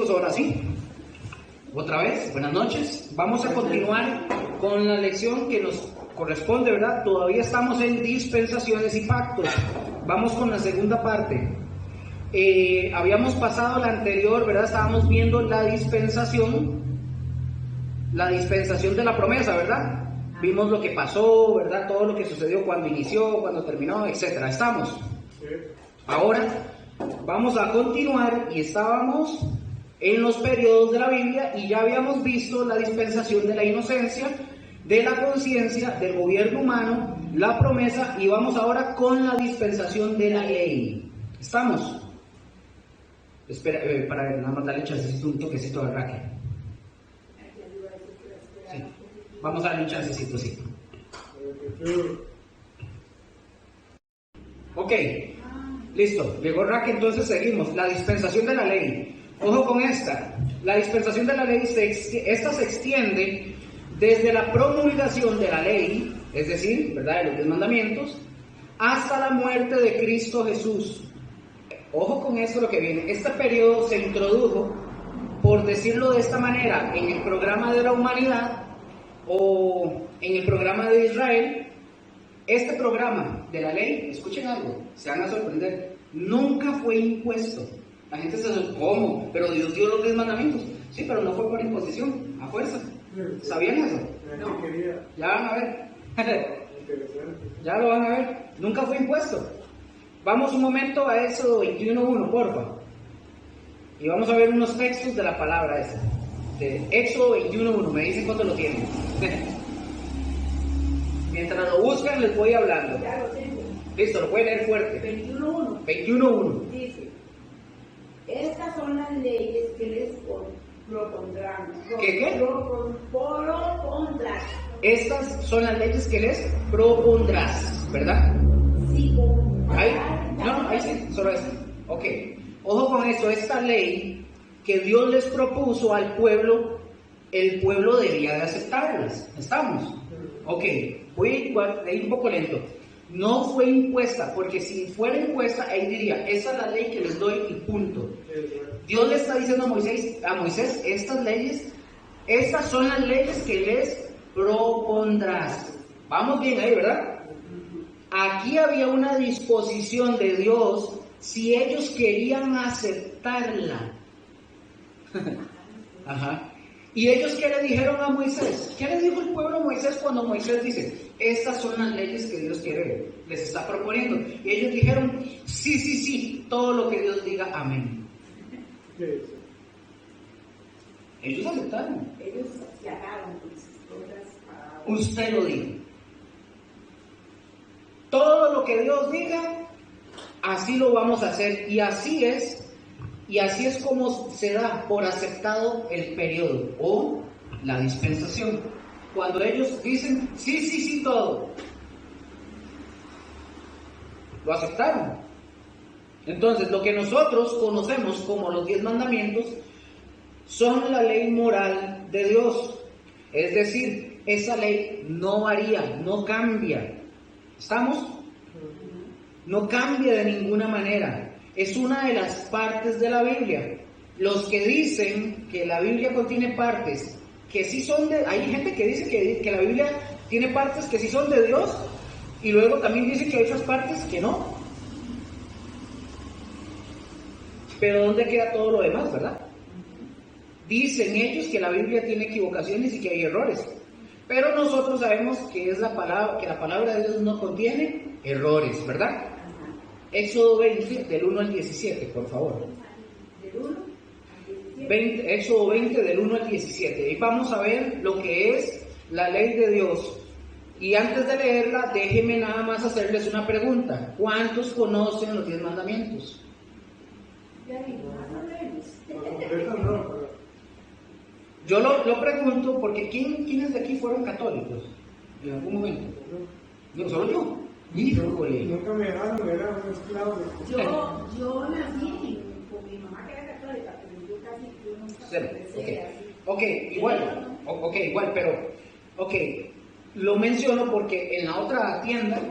chicos, ahora sí. Otra vez, buenas noches. Vamos a continuar con la lección que nos corresponde, ¿verdad? Todavía estamos en dispensaciones y pactos. Vamos con la segunda parte. Habíamos pasado la anterior, ¿verdad? Estábamos viendo la dispensación de la promesa, ¿verdad? Vimos lo que pasó, ¿verdad? Todo lo que sucedió cuando inició, cuando terminó, etcétera. ¿Estamos? Ahora vamos a continuar y estábamos en los periodos de la Biblia y ya habíamos visto la dispensación de la inocencia, de la conciencia, del gobierno humano, la promesa, y vamos ahora con la dispensación de la ley. ¿Estamos? Espera, para nada más darle chancecito, un toquecito al raque. Sí. Vamos a darle un chancecito, sí. Ok, listo. Llegó Raque, entonces seguimos. La dispensación de la ley. Ojo con esta. La dispensación de la ley, esta se extiende desde la promulgación de la ley, es decir, ¿verdad?, de los 10 mandamientos, hasta la muerte de Cristo Jesús. Ojo con esto lo que viene. Este periodo se introdujo, por decirlo de esta manera, en el programa de la humanidad o en el programa de Israel. Este programa de la ley, escuchen algo, se van a sorprender, nunca fue impuesto. La gente se dice, ¿cómo? Pero Dios dio los 10 mandamientos. Sí, pero no fue por imposición, a fuerza. ¿Sabían eso? No. Ya van a ver. Ya lo van a ver. Nunca fue impuesto. Vamos un momento a Éxodo 21:1, porfa. Y vamos a ver unos textos de la palabra esa. De Éxodo 21:1. Me dicen cuándo lo tienen. Mientras lo buscan, les voy hablando. Ya lo tengo. Listo, lo pueden leer fuerte. 21:1. 21:1. Dice: estas son las leyes que les propondrán. ¿Qué? Propondrás. Estas son las leyes que les propondrás, ¿verdad? Sí, Ahí, no, ahí sí, solo eso. Ok, ojo con esto, esta ley que Dios les propuso al pueblo, el pueblo debía de aceptarlas. ¿Estamos? Ok, voy a ir un poco lento. No fue impuesta, porque si fuera impuesta, ahí diría, esa es la ley que les doy y punto. Dios le está diciendo a Moisés, estas son las leyes que les propondrás. Vamos bien ahí, ¿verdad? Aquí había una disposición de Dios si ellos querían aceptarla. Ajá. ¿Y ellos qué le dijeron a Moisés? ¿Qué le dijo el pueblo a Moisés cuando Moisés dice, estas son las leyes que Dios les está proponiendo? Y ellos dijeron, sí, todo lo que Dios diga, amén. Ellos aceptaron. Ellos se acaban con sus cosas. Usted lo dijo. Todo lo que Dios diga, así lo vamos a hacer. Y así es como se da por aceptado el periodo o la dispensación. Cuando ellos dicen, sí, todo. Lo aceptaron. Entonces, lo que nosotros conocemos como los 10 mandamientos son la ley moral de Dios. Es decir, esa ley no varía, no cambia. ¿Estamos? No cambia de ninguna manera. Es una de las partes de la Biblia. Los que dicen que la Biblia contiene partes que sí son de... Hay gente que dice que la Biblia tiene partes que sí son de Dios y luego también dice que hay otras partes que no. Pero ¿dónde queda todo lo demás, verdad? Dicen ellos que la Biblia tiene equivocaciones y que hay errores. Pero nosotros sabemos que la palabra de Dios no contiene errores, ¿verdad? Éxodo 20, del 1 al 17, por favor. ¿Del 1 al 17? Éxodo 20, del 1 al 17. Y vamos a ver lo que es la ley de Dios. Y antes de leerla, déjenme nada más hacerles una pregunta. ¿Cuántos conocen los 10 mandamientos? Ya digo, más o menos. Yo lo pregunto porque ¿quiénes de aquí fueron católicos en algún momento? No, solo yo. Híjole. Nunca me dejaron, era un esclavo. Yo nací con mi mamá que era católica, pero yo casi nunca empecé así. Igual, pero lo menciono porque en la otra tienda,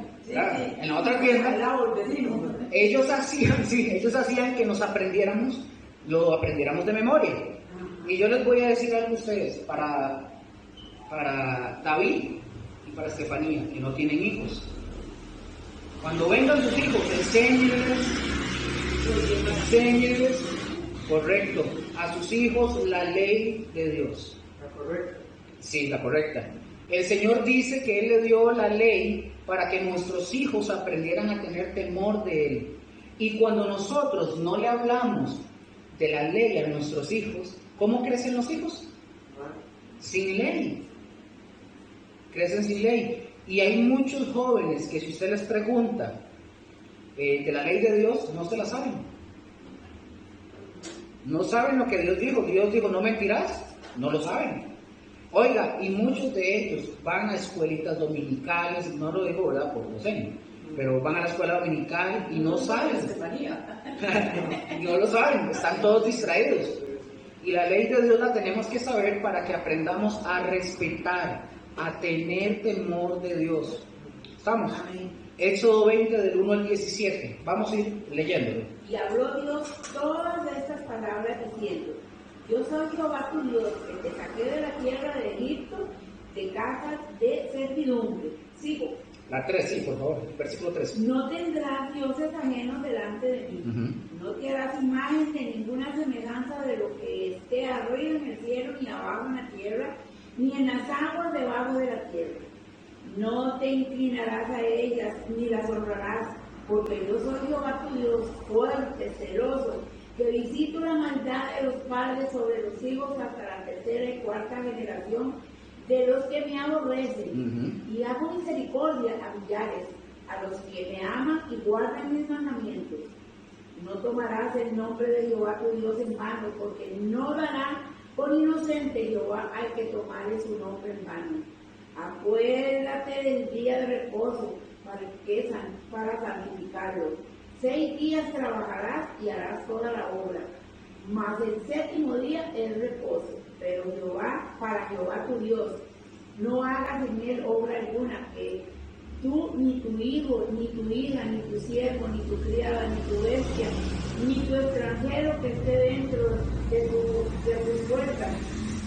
ellos hacían que nos aprendiéramos lo aprendiéramos de memoria. Y yo les voy a decir algo a ustedes, para David y para Estefanía, que no tienen hijos. Cuando vengan sus hijos, enséñenles, correcto, a sus hijos la ley de Dios. La correcta. Sí, la correcta. El Señor dice que Él le dio la ley para que nuestros hijos aprendieran a tener temor de Él. Y cuando nosotros no le hablamos de la ley a nuestros hijos, ¿cómo crecen los hijos? Sin ley. Crecen sin ley. Y hay muchos jóvenes que si usted les pregunta de la ley de Dios, no se la saben. No saben lo que Dios dijo. Dios dijo, no mentirás. No lo saben. Oiga, y muchos de ellos van a escuelitas dominicales, no lo digo, ¿verdad? Por docente, pero van a la escuela dominical y no saben. No lo saben, están todos distraídos. Y la ley de Dios la tenemos que saber para que aprendamos a respetar, a tener temor de Dios. ¿Estamos? Éxodo 20 del 1 al 17. Vamos a ir leyéndolo. Y habló Dios todas estas palabras diciendo: Yo soy Jehová tu Dios, que te saqué de la tierra de Egipto, de casa de servidumbre. Sigo. La 3, sí, por favor, versículo 3. No tendrás dioses ajenos delante de mí. No te harás imagen de ninguna semejanza de lo que esté arriba en el cielo, ni abajo en la tierra, ni en las aguas debajo de la tierra. No te inclinarás a ellas, ni las honrarás, porque yo soy Jehová tu Dios, fuerte, celoso, que visito la maldad de los padres sobre los hijos hasta la tercera y cuarta generación de los que me aborrecen, y hago misericordia a millares, a los que me aman y guardan mis mandamientos. No tomarás el nombre de Jehová tu Dios en vano, porque no dará por inocente Jehová al que tomare su nombre en vano. Acuérdate del día de reposo para santificarlo. 6 días trabajarás y harás toda la obra, mas el séptimo día es reposo. Pero para Jehová tu Dios, no hagas en él obra alguna, que tú, ni tu hijo, ni tu hija, ni tu siervo, ni tu criada, ni tu bestia, ni tu extranjero que esté dentro de tus puertas,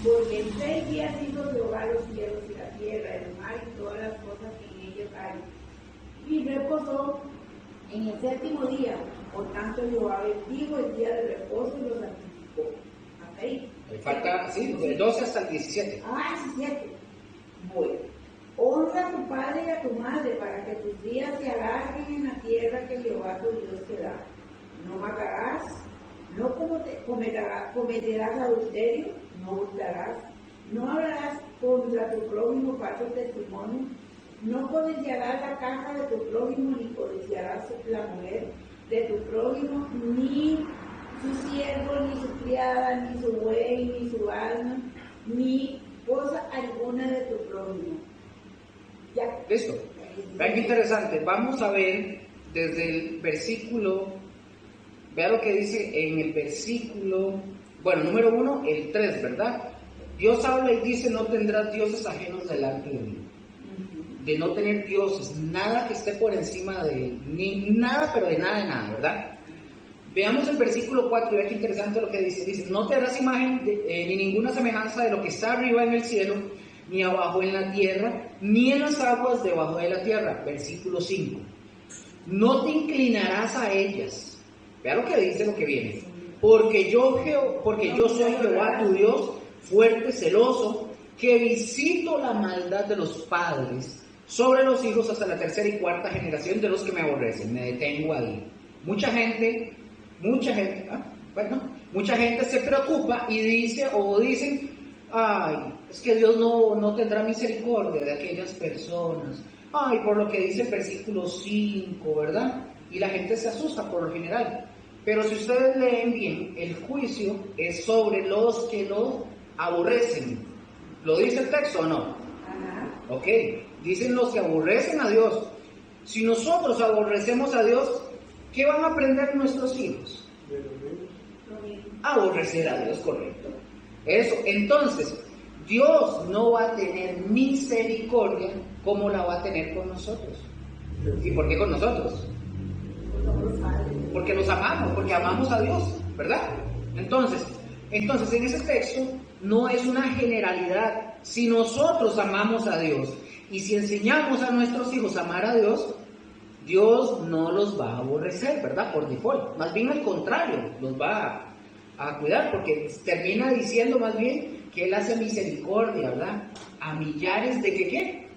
porque en 6 días hizo Jehová los cielos y la tierra, el mar y todas las cosas que en ellos hay, y reposó en el séptimo día. Por tanto Jehová bendijo el día de reposo y lo santificó. ¿Hasta ahí? Falta, sí, del 12 hasta el 17. 17. Bueno, honra a tu padre y a tu madre para que tus días se alarguen en la tierra que Jehová tu Dios te da. No matarás, no cometerás adulterio, no hurtarás, no hablarás contra tu prójimo falso testimonio, no codiciarás la casa de tu prójimo, ni codiciarás la mujer de tu prójimo, ni su siervo, ni su criada, ni su buey, ni su alma, ni cosa alguna de tu prójimo. Ya. Listo. Vean qué interesante. Vamos a ver desde el versículo, vea lo que dice en el versículo, bueno, número 1, el 3, ¿verdad? Dios habla y dice, no tendrás dioses ajenos delante de mí. De no tener dioses, nada que esté por encima de él, ni nada, pero de nada, ¿verdad? Veamos el versículo 4 y vea qué interesante lo que dice. Dice, no te harás imagen ni ninguna semejanza de lo que está arriba en el cielo, ni abajo en la tierra, ni en las aguas debajo de la tierra. Versículo 5. No te inclinarás a ellas. Vea lo que dice, lo que viene. Porque yo soy Jehová tu Dios, fuerte, celoso, que visito la maldad de los padres sobre los hijos hasta la tercera y cuarta generación de los que me aborrecen. Me detengo ahí. Mucha gente se preocupa y dicen, ay, es que Dios no tendrá misericordia de aquellas personas. Ay, por lo que dice el versículo 5, ¿verdad? Y la gente se asusta por lo general. Pero si ustedes leen bien, el juicio es sobre los que lo aborrecen. ¿Lo dice el texto o no? Ajá. Ok, dicen los que aborrecen a Dios. Si nosotros aborrecemos a Dios, ¿qué van a aprender nuestros hijos? Aborrecer a Dios, correcto. Eso, entonces, Dios no va a tener misericordia como la va a tener con nosotros. ¿Y por qué con nosotros? Porque los amamos, porque amamos a Dios, ¿verdad? Entonces, en ese texto no es una generalidad. Si nosotros amamos a Dios y si enseñamos a nuestros hijos a amar a Dios, Dios no los va a aborrecer, ¿verdad? Por default. Más bien al contrario, los va a cuidar, porque termina diciendo más bien que Él hace misericordia, ¿verdad? A millares de ¿qué?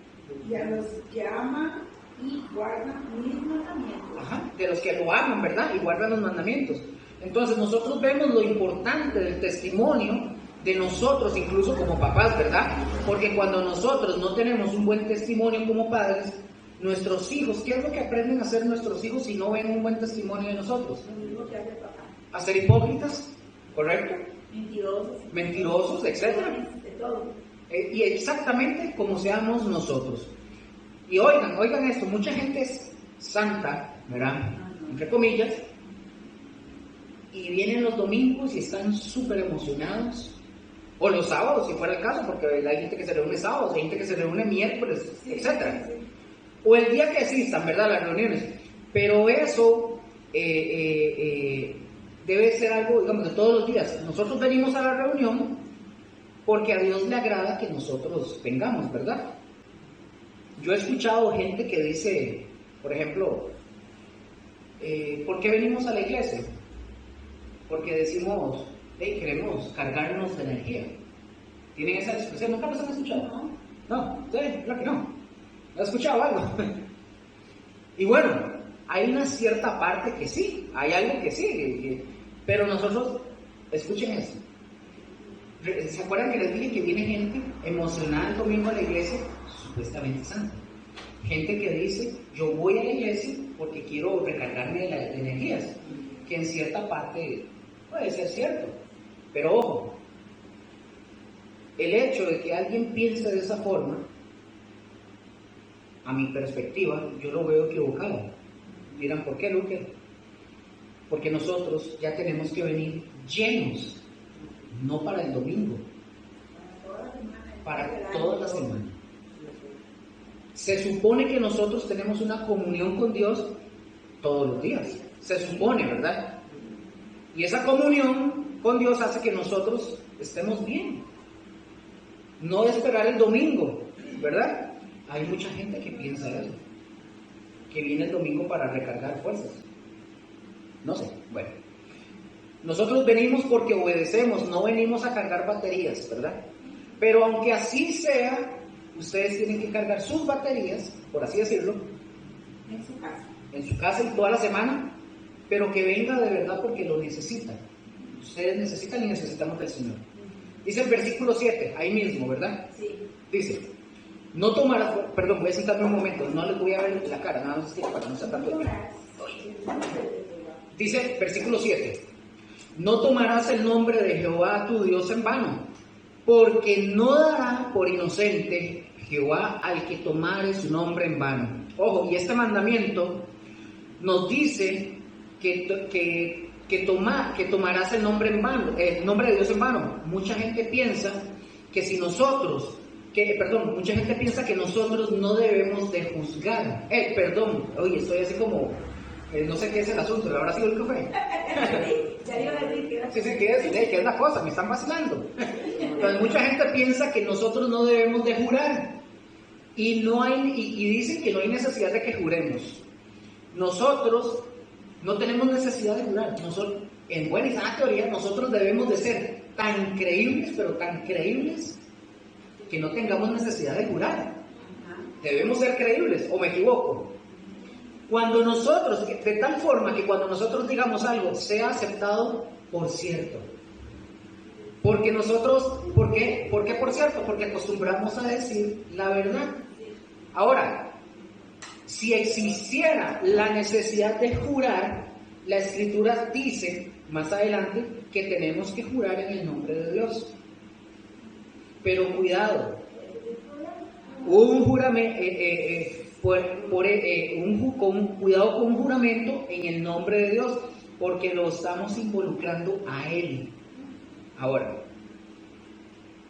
Y a los que aman y guardan mis mandamientos. Ajá, de los que lo aman, ¿verdad? Y guardan los mandamientos. Entonces nosotros vemos lo importante del testimonio de nosotros, incluso como papás, ¿verdad? Porque cuando nosotros no tenemos un buen testimonio como padres, nuestros hijos, ¿qué es lo que aprenden a hacer nuestros hijos si no ven un buen testimonio de nosotros? Lo mismo que hace el papá. A ser hipócritas, ¿correcto? Mentirosos, etc. de todo. Y exactamente como seamos nosotros. Y oigan esto, mucha gente es santa, ¿verdad? Entre comillas, y vienen los domingos y están súper emocionados. O los sábados, si fuera el caso, porque hay gente que se reúne sábados, hay gente que se reúne miércoles, etc. O el día que existan, ¿verdad? Las reuniones. Pero eso debe ser algo, digamos, de todos los días. Nosotros venimos a la reunión porque a Dios le agrada que nosotros vengamos, ¿verdad? Yo he escuchado gente que dice, por ejemplo, ¿por qué venimos a la iglesia? Porque decimos, queremos cargarnos de energía. ¿Tienen esa expresión? ¿Nunca los han escuchado? No, sí, claro que no. ¿Has escuchado algo? Y bueno, hay una cierta parte que sí, hay algo que sí, pero nosotros, escuchen esto. ¿Se acuerdan que les dije que viene gente emocionada el domingo a la iglesia? Supuestamente santa. Gente que dice, yo voy a la iglesia porque quiero recargarme de energías, que en cierta parte puede ser cierto. Pero ojo, el hecho de que alguien piense de esa forma, a mi perspectiva, yo lo veo equivocado. Dirán, ¿por qué, Luque? Porque nosotros ya tenemos que venir llenos, no para el domingo, para toda la semana. Se supone que nosotros tenemos una comunión con Dios todos los días. Se supone, ¿verdad? Y esa comunión con Dios hace que nosotros estemos bien. No esperar el domingo, ¿verdad? Hay mucha gente que piensa eso, que viene el domingo para recargar fuerzas. No sé, bueno. Nosotros venimos porque obedecemos, no venimos a cargar baterías, ¿verdad? Pero aunque así sea, ustedes tienen que cargar sus baterías, por así decirlo, en su casa y toda la semana, pero que venga de verdad porque lo necesitan. Ustedes necesitan y necesitamos del Señor. Dice el versículo 7, ahí mismo, ¿verdad? Sí. Dice, no tomarás, perdón, voy a sentarme un momento, no les voy a ver la cara, nada más para que no sea tanto. Dice, versículo 7, no tomarás el nombre de Jehová tu Dios en vano, porque no dará por inocente Jehová al que tomare su nombre en vano. Ojo, y este mandamiento nos dice que tomarás el nombre en vano, el nombre de Dios en vano. Mucha gente piensa que mucha gente piensa que nosotros no debemos de juzgar. Oye, estoy así como, no sé qué es el asunto, ¿habrá sido el café? Ya iba a decir que Sí, ¿qué es la cosa? Me están vacilando. Entonces mucha gente piensa que nosotros no debemos de jurar. Y dicen que no hay necesidad de que juremos. Nosotros no tenemos necesidad de jurar. En buena y sana teoría, nosotros debemos de ser tan creíbles, pero tan creíbles, que no tengamos necesidad de jurar. Debemos ser creíbles, ¿o me equivoco? De tal forma que cuando nosotros digamos algo, sea aceptado por cierto. ¿Por qué por cierto? Porque acostumbramos a decir la verdad. Ahora, si existiera la necesidad de jurar, la Escritura dice más adelante que tenemos que jurar en el nombre de Dios. Pero cuidado, un juramento, cuidado con un juramento en el nombre de Dios, porque lo estamos involucrando a Él. Ahora,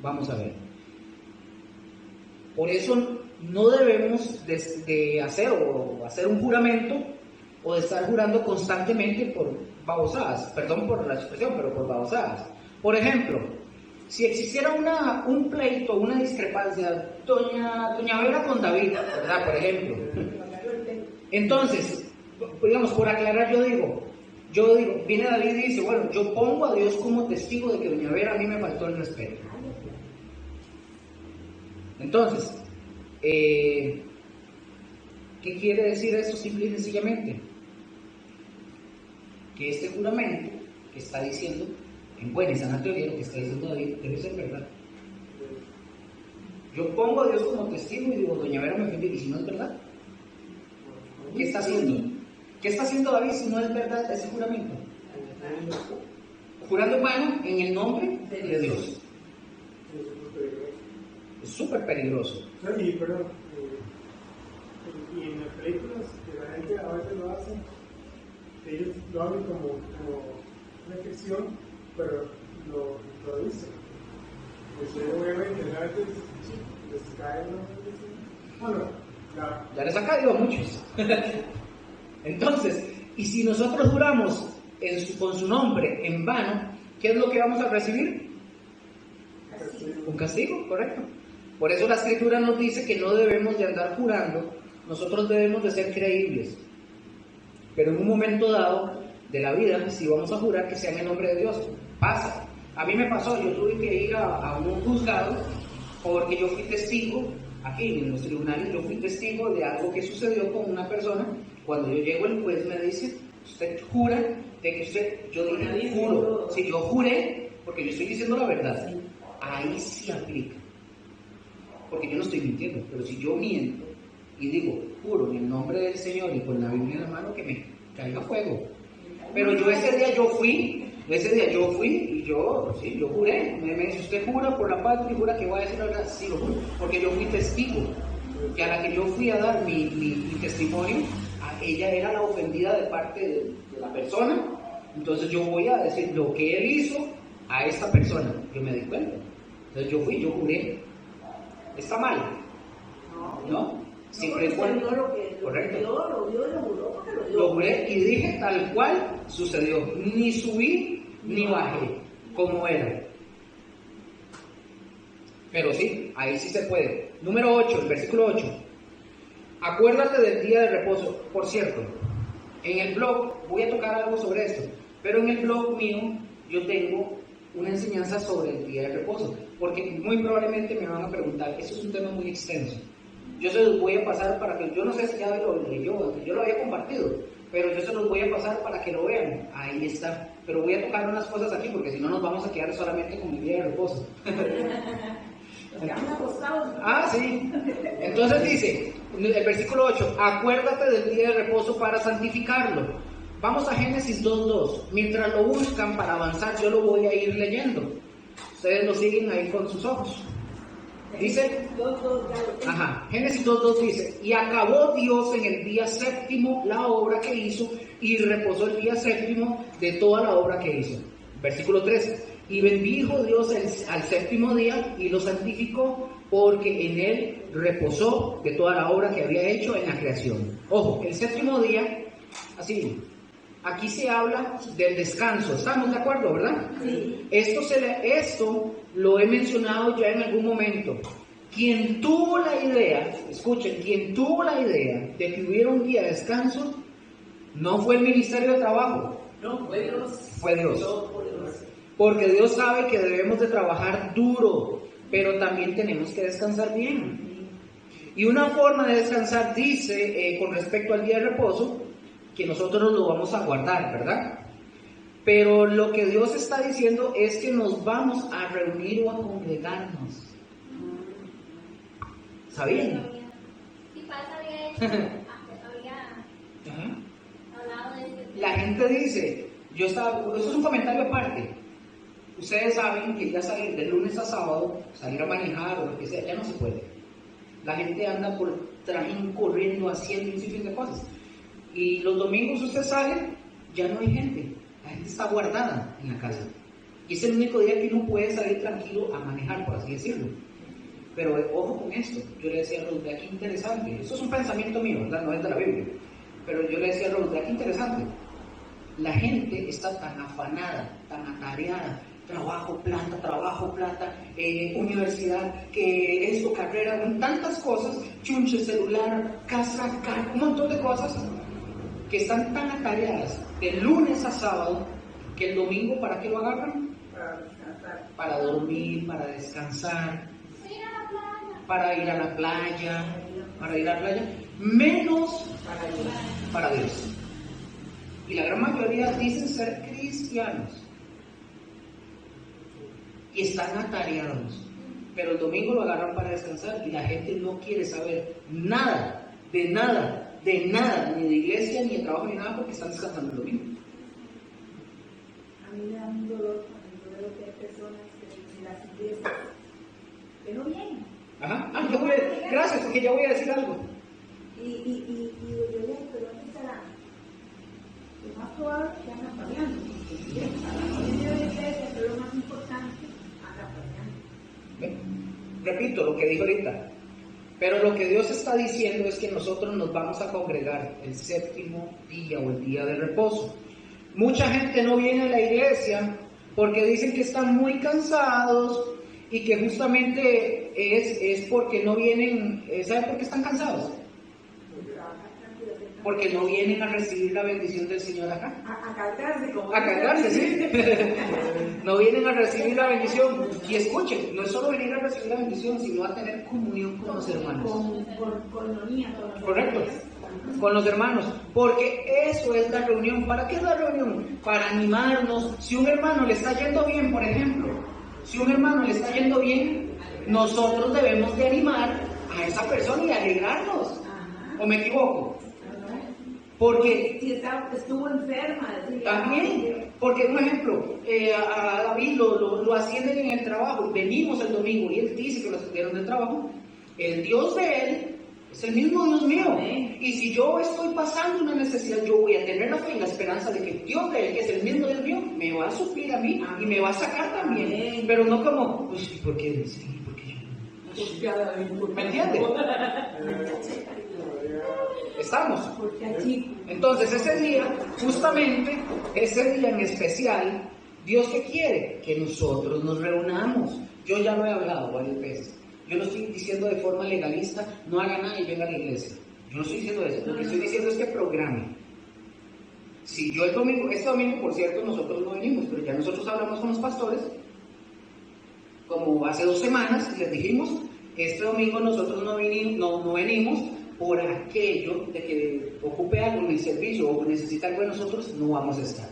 vamos a ver. Por eso no debemos de hacer un juramento o de estar jurando constantemente por babosadas, perdón por la expresión, pero por babosadas. Por ejemplo, si existiera un pleito, una discrepancia, doña Vera con David, ¿verdad? Por ejemplo. Entonces, digamos, por aclarar, yo digo, viene David y dice, bueno, yo pongo a Dios como testigo de que doña Vera a mí me faltó el respeto. Entonces, ¿qué quiere decir esto simple y sencillamente? Que este juramento que está diciendo, en buena y sana teoría, lo que está diciendo David, debe ser verdad. Yo pongo a Dios como testigo y digo, doña Vera me ofendió, y si no es verdad, ¿qué está haciendo? ¿Qué está haciendo David si no es verdad ese juramento? Jurando en vano en el nombre de Dios. Es súper peligroso. Y, perdón, y en las películas, que la gente a veces lo hace, ellos lo hablan como una ficción, pero lo dicen. Obviamente, a veces les cae ya les ha caído a muchos. Entonces, y si nosotros juramos con su nombre en vano, ¿qué es lo que vamos a recibir? Un castigo, correcto. Por eso la Escritura nos dice que no debemos de andar jurando, nosotros debemos de ser creíbles. Pero en un momento dado de la vida, si vamos a jurar, que sea en el nombre de Dios. Pasa. A mí me pasó, yo tuve que ir a un juzgado porque yo fui testigo, aquí en los tribunales, yo fui testigo de algo que sucedió con una persona. Cuando yo llego, el juez me dice, usted jura de que usted, yo dije, juro. Si yo juré, porque yo estoy diciendo la verdad, ahí sí aplica. Porque yo no estoy mintiendo, pero si yo miento y digo, juro en el nombre del Señor y con la Biblia en la mano, que me caiga fuego. Pero yo ese día yo fui y yo juré. Me dice, usted jura por la patria y jura que va a decir la verdad. Sí, lo juro, porque yo fui testigo. Que a la que yo fui a dar mi testimonio, a ella era la ofendida de parte de la persona. Entonces yo voy a decir lo que él hizo a esta persona. Yo me di cuenta. Entonces yo juré. ¿Está mal? ¿No? Siempre fue correcto. Lo juré y dije tal cual sucedió. Ni subí ni bajé, como era. Pero sí, ahí sí se puede. Número 8, el versículo 8. Acuérdate del día de reposo. Por cierto, en el blog voy a tocar algo sobre esto, pero en el blog mío yo tengo una enseñanza sobre el día de reposo, porque muy probablemente me van a preguntar, eso es un tema muy extenso. Yo se los voy a pasar para que, yo no sé si ya lo leyó, yo lo había compartido, pero yo se los voy a pasar para que lo vean, ahí está. Pero voy a tocar unas cosas aquí, porque si no nos vamos a quedar solamente con el día de reposo. Sí. Entonces dice, el versículo 8, acuérdate del día de reposo para santificarlo. Vamos a Génesis 2:2. Mientras lo buscan para avanzar, yo lo voy a ir leyendo. Ustedes lo siguen ahí con sus ojos. Dice, Génesis 2:2 dice, y acabó Dios en el día séptimo la obra que hizo, y reposó el día séptimo de toda la obra que hizo. Versículo 3, y bendijo Dios al séptimo día y lo santificó, porque en él reposó de toda la obra que había hecho en la creación. Ojo, el séptimo día, así, aquí se habla del descanso, ¿estamos de acuerdo, verdad? Sí. Esto lo he mencionado ya en algún momento. Quien tuvo la idea, escuchen, quien tuvo la idea de que hubiera un día de descanso, no fue el Ministerio de Trabajo. No, fue Dios. Fue Dios. Porque Dios sabe que debemos de trabajar duro, pero también tenemos que descansar bien. Y una forma de descansar dice, con respecto al día de reposo, que nosotros lo vamos a guardar, ¿verdad? Pero lo que Dios está diciendo es que nos vamos a reunir o a congregarnos. ¿Sabían? Sí, pasa bien. Había hablado de este. La gente dice, eso es un comentario aparte. Ustedes saben que ya salir de lunes a sábado, salir a manejar o lo que sea, ya no se puede. La gente anda por trajín, corriendo, haciendo un sinfín de cosas. Y los domingos usted sale, ya no hay gente. La gente está guardada en la casa. Y es el único día que uno puede salir tranquilo a manejar, por así decirlo. Pero ojo con esto. Yo le decía a Raúl, qué interesante. Esto es un pensamiento mío, ¿verdad? No es de la Biblia. Pero yo le decía a Raúl, qué interesante. la gente está tan afanada, tan atareada, trabajo, plata, universidad, que esto, carrera, tantas cosas, chunche, celular, casa, carro, un montón de cosas, que están tan atareadas de lunes a sábado, que el domingo, ¿para qué lo agarran? Para descansar. Para dormir, para descansar, Ir a la playa. para ir a la playa, menos para Dios. Y la gran mayoría dicen ser cristianos y están atareados, pero el domingo lo agarran para descansar y la gente no quiere saber nada, ni de iglesia, ni de trabajo, ni nada, porque están descansando el domingo. A mí me da un dolor cuando veo que hay personas que en las iglesias que no vienen. Ajá. Gracias, porque ya voy a decir algo. Y yo digo, pero ¿dónde estará? Lo más probable es que andan peleando. A la mayoría de la iglesia, pero lo más importante, andan peleando. Repito lo que dijo ahorita, pero lo que Dios está diciendo es que nosotros nos vamos a congregar el séptimo día o el día de reposo. Mucha gente no viene a la iglesia porque dicen que están muy cansados y que justamente es porque no vienen. ¿Saben por qué están cansados? Porque no vienen a recibir la bendición del Señor acá. A cargarse, como A cargarse, sí. No vienen a recibir la bendición. Y escuchen, no es solo venir a recibir la bendición, sino a tener comunión con los hermanos. Con los niños. Correcto. Con los hermanos. Porque eso es la reunión. ¿Para qué es la reunión? Para animarnos. Si un hermano le está yendo bien, por ejemplo, nosotros debemos de animar a esa persona y alegrarnos. ¿O me equivoco? Porque si estuvo enferma, también, porque un ejemplo, a David lo ascienden en el trabajo, venimos el domingo y él dice que lo ascendieron del trabajo, el Dios de él es el mismo Dios mío. Amén. Y si yo estoy pasando una necesidad, yo voy a tener la fe y la esperanza de que el Dios de él, que es el mismo Dios mío, me va a suplir a mí y me va a sacar también. Amén. Pero no como, pues, ¿por qué? Sí, porque yo. ¿Me entiendes? Estamos. Entonces ese día, justamente, ese día en especial, Dios ¿qué quiere? Que nosotros nos reunamos. Yo ya lo he hablado varias veces. Yo no estoy diciendo de forma legalista, no haga nada y venga a la iglesia. Yo no estoy diciendo eso. Lo que estoy diciendo es que programe. Si yo este domingo, por cierto, nosotros no venimos, pero ya nosotros hablamos con los pastores, como hace 2 semanas, y les dijimos, este domingo nosotros no venimos por aquello de que ocupe algo en el servicio o necesita algo de nosotros, no vamos a estar.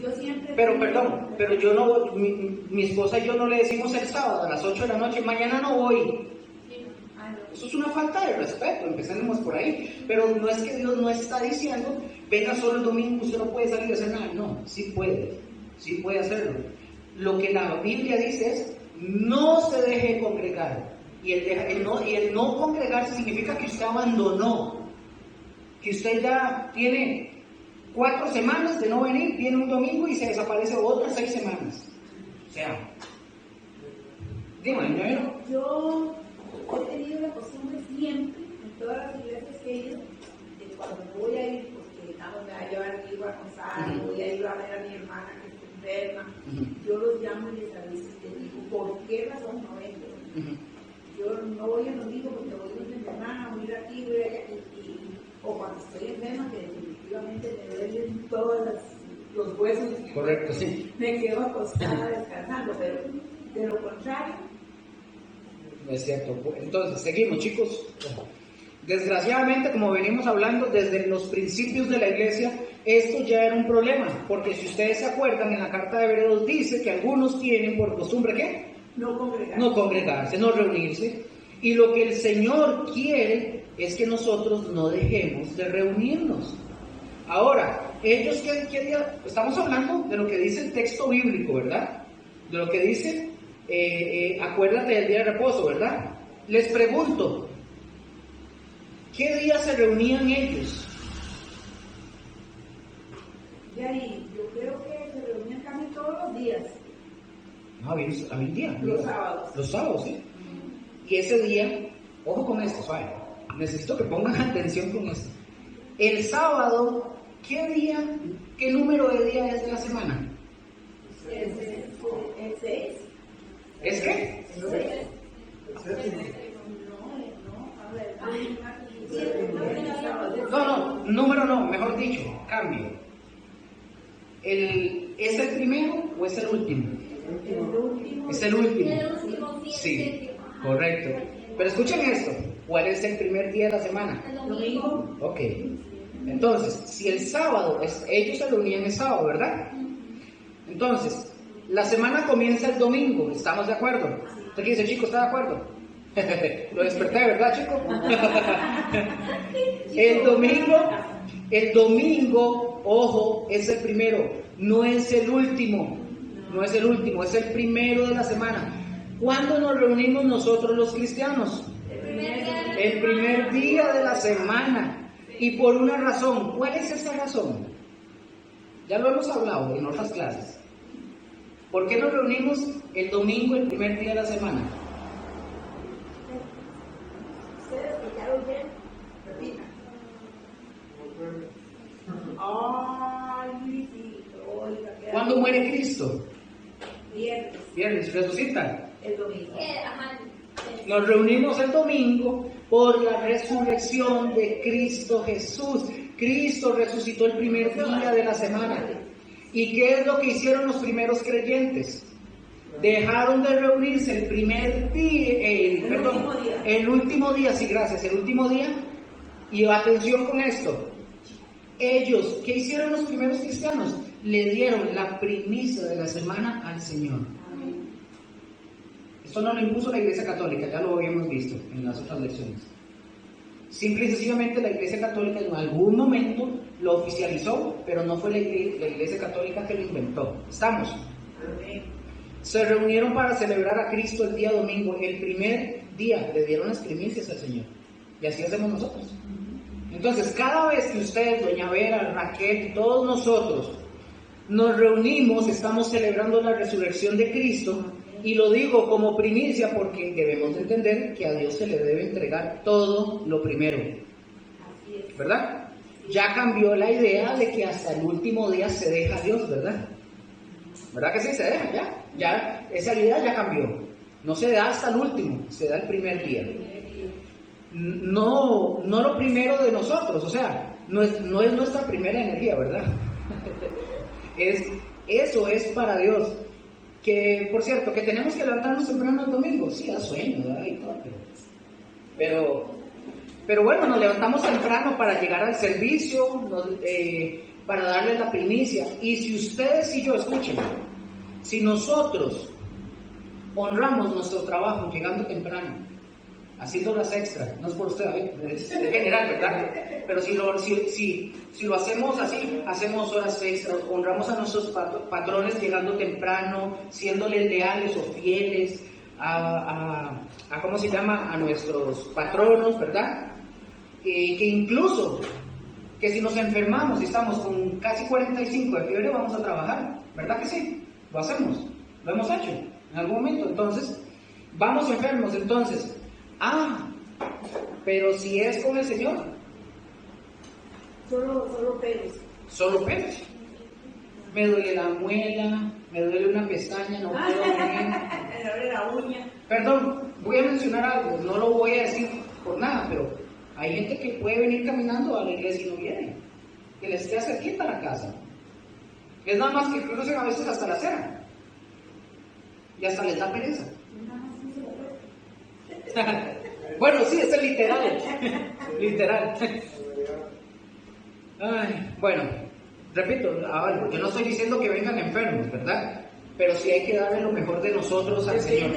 Yo siempre... Pero yo no, mi esposa y yo no le decimos el sábado a las 8 de la noche, mañana no voy. Eso es una falta de respeto, empecemos por ahí. Pero no es que Dios no está diciendo, venga solo el domingo, usted no puede salir a hacer nada. No, sí puede hacerlo. Lo que la Biblia dice es, no se deje congregar. Y el no congregarse significa que usted abandonó, que usted ya tiene 4 semanas de no venir, viene un domingo y se desaparece otras 6 semanas. O sea, dime, yo he tenido la costumbre siempre, en todas las iglesias que he ido, de cuando voy a ir, porque digamos, me va a llevar a mi hijo a Gonzalo, voy a ir a ver a mi hermana que está enferma, yo los llamo y les aviso y les digo, ¿por qué razón no vengo? Yo no voy el domingo porque voy a mi hermana, voy a ir aquí, voy allá, o cuando estoy enferma, que definitivamente me duelen todos los huesos. Correcto, sí. Me quedo acostada descansando, pero de lo contrario. No es cierto. Entonces, seguimos, chicos. Desgraciadamente, como venimos hablando desde los principios de la iglesia, esto ya era un problema, porque si ustedes se acuerdan, en la carta de Hebreos dice que algunos tienen por costumbre, ¿qué? No congregarse, no reunirse. Y lo que el Señor quiere es que nosotros no dejemos de reunirnos. Ahora, ellos estamos hablando de lo que dice el texto bíblico, ¿verdad? De lo que dice, acuérdate del día de reposo, ¿verdad? Les pregunto, ¿qué día se reunían ellos? Yo creo que se reunían casi todos los días. No, había un día. Los sábados. Los sábados, sí. Y ese día, ojo con esto, suave. Necesito que pongan atención con esto. El sábado, ¿qué día ¿qué número de día es de la semana? El 6. ¿Es qué? No, a ver. No, número no, mejor dicho, cambio. ¿Es el primero o es el último? El último. Es el último. El último día. Sí, correcto. Pero escuchen esto, ¿cuál es el primer día de la semana? El domingo. Ok. Entonces, si el sábado, ellos se reunían el sábado, ¿verdad? Entonces, la semana comienza el domingo, ¿estamos de acuerdo? ¿Usted qué dice, chico? ¿Está de acuerdo? Lo desperté, ¿verdad, chico? El domingo, ojo, es el primero, no es el último, es el primero de la semana. ¿Cuándo nos reunimos nosotros los cristianos? El primer día de la semana. Y por una razón. ¿Cuál es esa razón? Ya lo hemos hablado en otras clases. ¿Por qué nos reunimos el domingo, el primer día de la semana? ¿Ustedes escucharon bien? Repita. Ay, Luisito, oiga, qué ¿Cuándo muere Cristo? viernes, Viernes, resucita. el domingo. Ajá. Nos reunimos el domingo por la resurrección de Cristo Jesús. Cristo resucitó el primer día de la semana. ¿Y qué es lo que hicieron los primeros creyentes? Dejaron de reunirse el primer día, el último día, sí, gracias, el último día. Y atención con esto. Ellos, ¿qué hicieron los primeros cristianos? Le dieron la primicia de la semana al Señor. Esto no lo impuso la Iglesia Católica, ya lo habíamos visto en las otras lecciones. Simple y sencillamente la Iglesia Católica en algún momento lo oficializó, pero no fue la Iglesia Católica que lo inventó. ¿Estamos? Se reunieron para celebrar a Cristo el día domingo, el primer día, le dieron las primicias al Señor. Y así hacemos nosotros. Entonces, cada vez que ustedes, doña Vera, Raquel, todos nosotros nos reunimos, estamos celebrando la resurrección de Cristo. Y lo digo como primicia porque debemos entender que a Dios se le debe entregar todo lo primero. ¿Verdad? Ya cambió la idea de que hasta el último día se deja a Dios, ¿verdad? ¿Verdad que sí? Se deja, ya esa idea ya cambió. No se da hasta el último, se da el primer día. No lo primero de nosotros, o sea, no es nuestra primera energía, ¿verdad? Eso es para Dios. Que, por cierto, que tenemos que levantarnos temprano el domingo, sí, da sueño, ¿verdad? Y todo, pero bueno, nos levantamos temprano para llegar al servicio, para darles la primicia. Y si ustedes y yo, escuchen, si nosotros honramos nuestro trabajo llegando temprano, haciendo horas extras, no es por usted, es en general, ¿verdad? Pero si lo hacemos así, hacemos horas extras, honramos a nuestros patrones llegando temprano, siéndoles leales o fieles a ¿cómo se llama? A nuestros patronos, ¿verdad? Que incluso, que si nos enfermamos y estamos con casi 45 de fiebre, vamos a trabajar, ¿verdad que sí? Lo hacemos, lo hemos hecho en algún momento. Entonces, vamos enfermos, entonces, pero si es con el Señor, Solo pelos. solo pelos. Me duele la muela, me duele una pestaña, no puedo venir. Me duele la uña. Perdón, voy a mencionar algo, no lo voy a decir por nada, pero hay gente que puede venir caminando a la iglesia y no viene, que les queda cerquita a la casa. Es nada más que crucen a veces hasta la acera y hasta les da pereza. Bueno, sí, es el literal. Ay, bueno, repito, yo no estoy diciendo que vengan enfermos, ¿verdad? Pero sí hay que darle lo mejor de nosotros al Señor.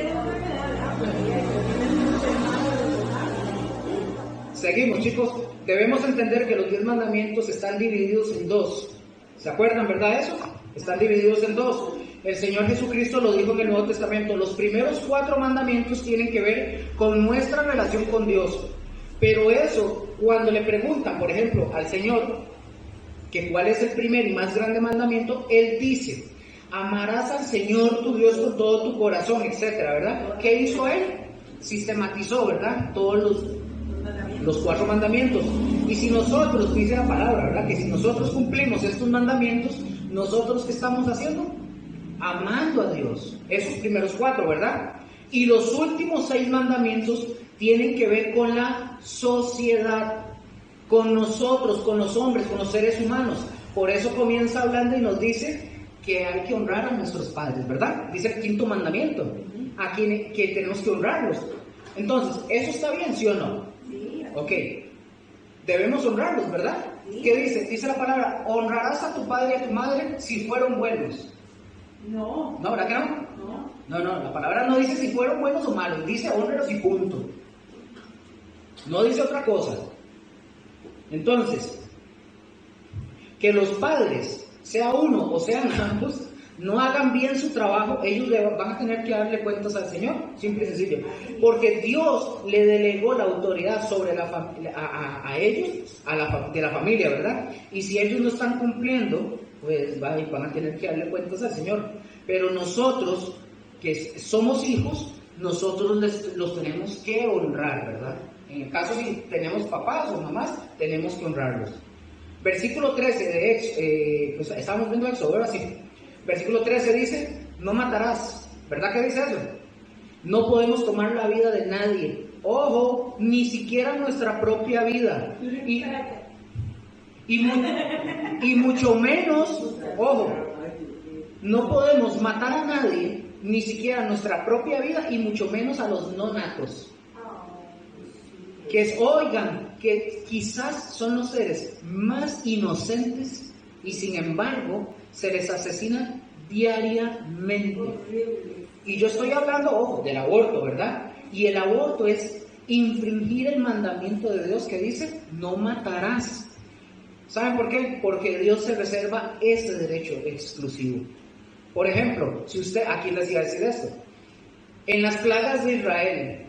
Seguimos, chicos. Debemos entender que los 10 mandamientos están divididos en dos. ¿Se acuerdan, verdad, eso? Están divididos en dos. El Señor Jesucristo lo dijo en el Nuevo Testamento. Los primeros 4 mandamientos tienen que ver con nuestra relación con Dios. Pero eso, cuando le preguntan, por ejemplo, al Señor, que cuál es el primer y más grande mandamiento, Él dice, amarás al Señor tu Dios con todo tu corazón, etcétera, ¿verdad? ¿Qué hizo Él? Sistematizó, ¿verdad? Todos Los 4 mandamientos. Y si nosotros, dice la palabra, ¿verdad? Que si nosotros cumplimos estos mandamientos, ¿nosotros qué estamos haciendo? Amando a Dios. Esos primeros 4, ¿verdad? Y los últimos 6 mandamientos tienen que ver con la sociedad, con nosotros, con los hombres, con los seres humanos. Por eso comienza hablando y nos dice que hay que honrar a nuestros padres, ¿verdad? Dice el 5.º mandamiento, a quienes que tenemos que honrarlos. Entonces, ¿eso está bien, sí o no? Sí. Ok. Debemos honrarlos, ¿verdad? Sí. ¿Qué dice? Dice la palabra, honrarás a tu padre y a tu madre si fueron buenos. No. ¿No, verdad que no? No. No, la palabra no dice si fueron buenos o malos, dice honralos y punto. No dice otra cosa. Entonces, que los padres, sea uno o sean ambos, no hagan bien su trabajo, ellos van a tener que darle cuentas al Señor, simple y sencillo. Porque Dios le delegó la autoridad sobre a ellos, de la familia, ¿verdad? Y si ellos no están cumpliendo, pues van a tener que darle cuentas al Señor. Pero nosotros, que somos hijos, nosotros los tenemos que honrar, ¿verdad? En el caso si tenemos papás o mamás, tenemos que honrarlos. Versículo 13 de pues estamos viendo Éxodo, ahora sí. Versículo 13 dice, no matarás. ¿Verdad que dice eso? No podemos tomar la vida de nadie. Ojo, ni siquiera nuestra propia vida. Y mucho menos, ojo, no podemos matar a nadie, ni siquiera nuestra propia vida, y mucho menos a los no natos. Oigan, que quizás son los seres más inocentes y sin embargo se les asesina diariamente. Y yo estoy hablando, ojo, del aborto, ¿verdad? Y el aborto es infringir el mandamiento de Dios que dice, no matarás. ¿Saben por qué? Porque Dios se reserva ese derecho exclusivo. Por ejemplo, si usted, aquí les iba a decir esto, en las plagas de Israel,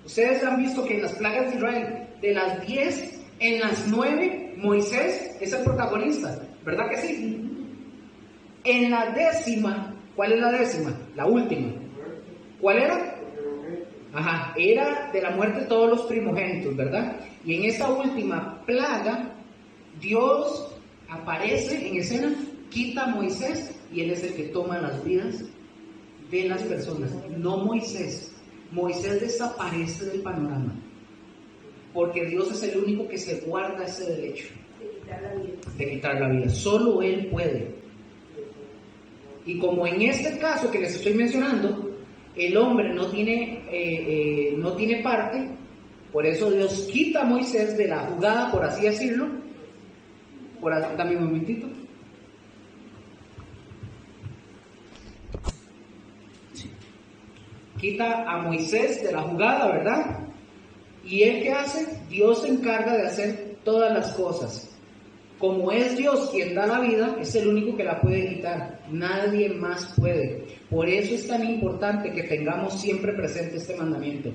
ustedes han visto que en las plagas de Israel, de las 10, en las 9, Moisés es el protagonista, ¿verdad que sí? En la 10ª, ¿cuál es la 10ª? La última. ¿Cuál era? Ajá, era de la muerte de todos los primogénitos, ¿verdad? Y en esa última plaga, Dios aparece en escena, quita a Moisés y él es el que toma las vidas de las personas, no Moisés. Moisés desaparece del panorama, porque Dios es el único que se guarda ese derecho de quitar la vida. Solo Él puede. Y como en este caso que les estoy mencionando, el hombre no tiene parte, por eso Dios quita a Moisés de la jugada, por así decirlo. Dame un momentito. Quita a Moisés de la jugada, ¿verdad? ¿Y él qué hace? Dios se encarga de hacer todas las cosas. Como es Dios quien da la vida, es el único que la puede quitar. Nadie más puede. Por eso es tan importante que tengamos siempre presente este mandamiento.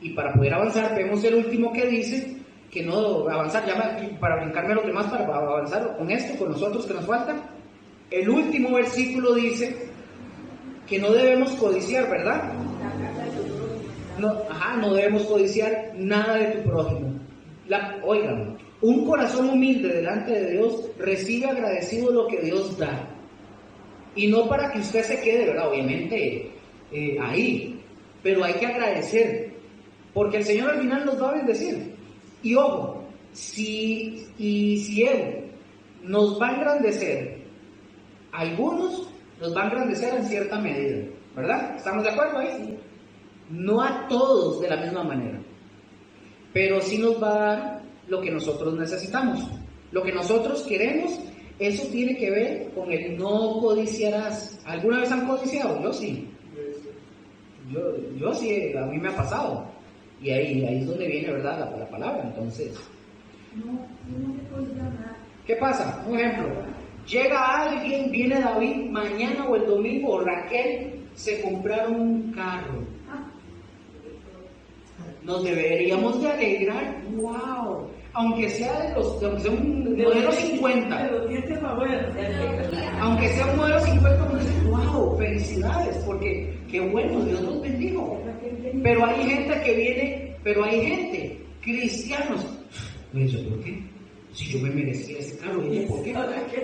Y para poder avanzar, vemos el último que dice, que no avanzar, ya para brincarme a los demás, para avanzar con esto, con nosotros que nos falta. El último versículo dice que no debemos codiciar, ¿verdad? No debemos codiciar nada de tu prójimo. Oigan, un corazón humilde delante de Dios recibe agradecido lo que Dios da. Y no para que usted se quede, ¿verdad? Obviamente ahí, pero hay que agradecer, porque el Señor al final nos va a bendecir. Y ojo, si Él nos va a engrandecer, algunos nos va a engrandecer en cierta medida, ¿verdad? ¿Estamos de acuerdo ahí? No a todos de la misma manera, pero sí nos va a dar lo que nosotros necesitamos, lo que nosotros queremos. Eso tiene que ver con el no codiciarás. ¿Alguna vez han codiciado? Yo sí. Yo sí, a mí me ha pasado. Y ahí es donde viene, ¿verdad? La palabra. Entonces, No se codicia nada. ¿qué pasa? Un ejemplo. Llega alguien, viene David, mañana o el domingo, o Raquel, se compraron un carro. Nos deberíamos de alegrar, wow, aunque sea un modelo 50, aunque sea un modelo 50, uno dice, wow, felicidades, porque qué bueno, Dios nos bendijo. Pero hay gente cristianos. Me dice, ¿por qué? Si yo me merecía ese carro, y ella, ¿por qué?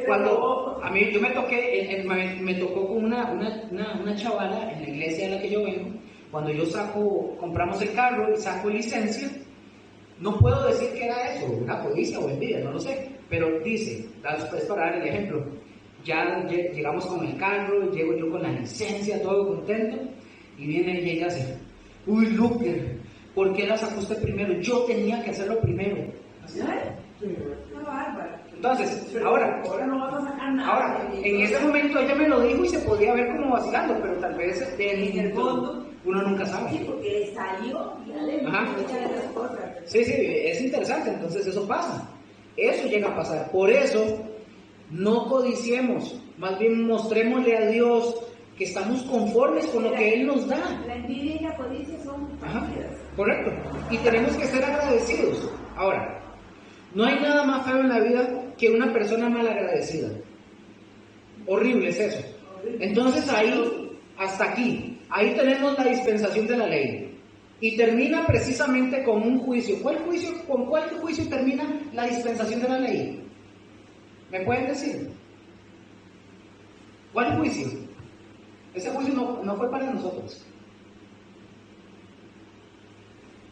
Cuando a mí yo me toqué, me tocó con una chavala en la iglesia en la que yo vengo. Cuando yo compramos el carro y saco licencia, no puedo decir que era eso, una codicia o envidia, no lo sé, pero dice, es para dar el ejemplo, ya llegamos con el carro, llego yo con la licencia, todo contento, y viene ella y hace, uy, Luque, ¿por qué la sacó usted primero? Yo tenía que hacerlo primero. ¿Así? Entonces, ahora no vas a sacar nada. Ahora, en ese momento ella me lo dijo y se podía ver como vacilando, pero tal vez en el fondo uno nunca sabe. Sí, porque salió y ya le muchas de las cosas. Sí, es interesante, entonces eso pasa. Eso llega a pasar. Por eso, no codiciemos, más bien mostrémosle a Dios que estamos conformes con lo que Él nos da. La envidia y la codicia son parecidas. Correcto. Y tenemos que ser agradecidos. Ahora, no hay nada más feo en la vida que una persona malagradecida. Horrible es eso. Entonces ahí, hasta aquí, ahí tenemos la dispensación de la ley. Y termina precisamente con un juicio. ¿Con cuál juicio termina la dispensación de la ley? ¿Me pueden decir? ¿Cuál juicio? Ese juicio no fue para nosotros.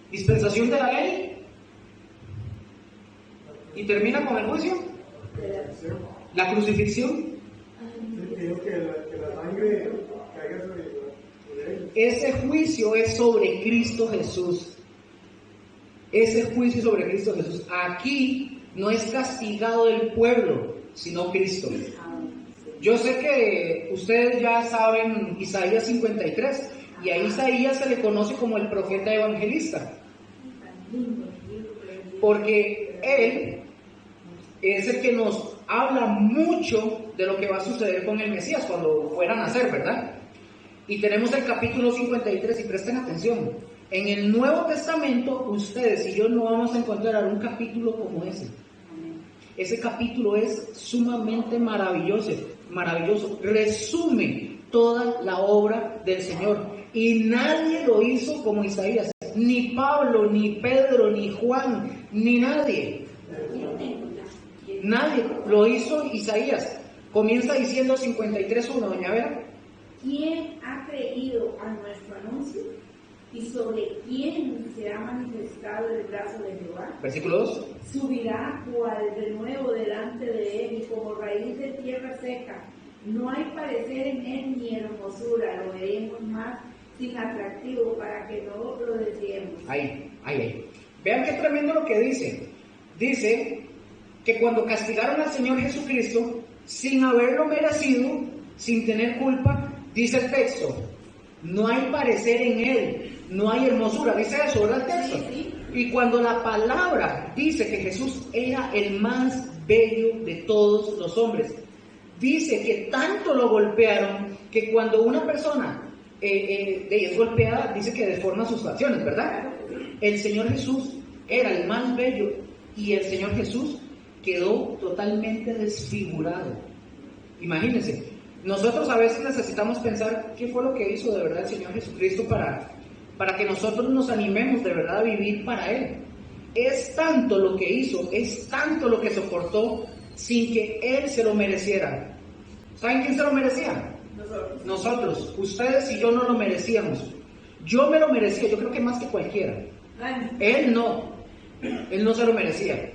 Dispensación de la ley. ¿Y termina con el juicio? La crucifixión. Digo que la sangre caiga sobre ellos. Ese juicio es sobre Cristo Jesús. Ese juicio sobre Cristo Jesús. Aquí no es castigado el pueblo, sino Cristo. Yo sé que ustedes ya saben Isaías 53, y a Isaías se le conoce como el profeta evangelista. Porque él es el que nos habla mucho de lo que va a suceder con el Mesías cuando fuera a nacer, ¿verdad? Y tenemos el capítulo 53, y presten atención. En el Nuevo Testamento, ustedes y yo no vamos a encontrar un capítulo como ese. Ese capítulo es sumamente maravilloso. Resume toda la obra del Señor. Y nadie lo hizo como Isaías. Ni Pablo, ni Pedro, ni Juan, ni nadie. Nadie lo hizo Isaías. Comienza diciendo 53:1, doña Vera. ¿Quién ha creído a nuestro anuncio? ¿Y sobre quién se ha manifestado el brazo de Jehová? Versículo 2. Subirá cual de nuevo delante de él, y como raíz de tierra seca. No hay parecer en él ni hermosura, lo veremos más sin atractivo para que no lo deseemos. Ahí. Vean qué tremendo lo que dice. Dice que cuando castigaron al Señor Jesucristo, sin haberlo merecido, sin tener culpa, dice el texto, no hay parecer en él, no hay hermosura. Dice eso, ¿verdad el texto? Sí. Y cuando la palabra dice que Jesús era el más bello de todos los hombres, dice que tanto lo golpearon que cuando una persona es golpeada, dice que deforma sus facciones, ¿verdad? El Señor Jesús era el más bello y el Señor Jesús quedó totalmente desfigurado. Imagínense, nosotros a veces necesitamos pensar qué fue lo que hizo de verdad el Señor Jesucristo para que nosotros nos animemos de verdad a vivir para Él. Es tanto lo que hizo, es tanto lo que soportó sin que Él se lo mereciera. ¿Saben quién se lo merecía? Nosotros. Ustedes y yo no lo merecíamos. Yo me lo merecía, yo creo que más que cualquiera. Él no se lo merecía.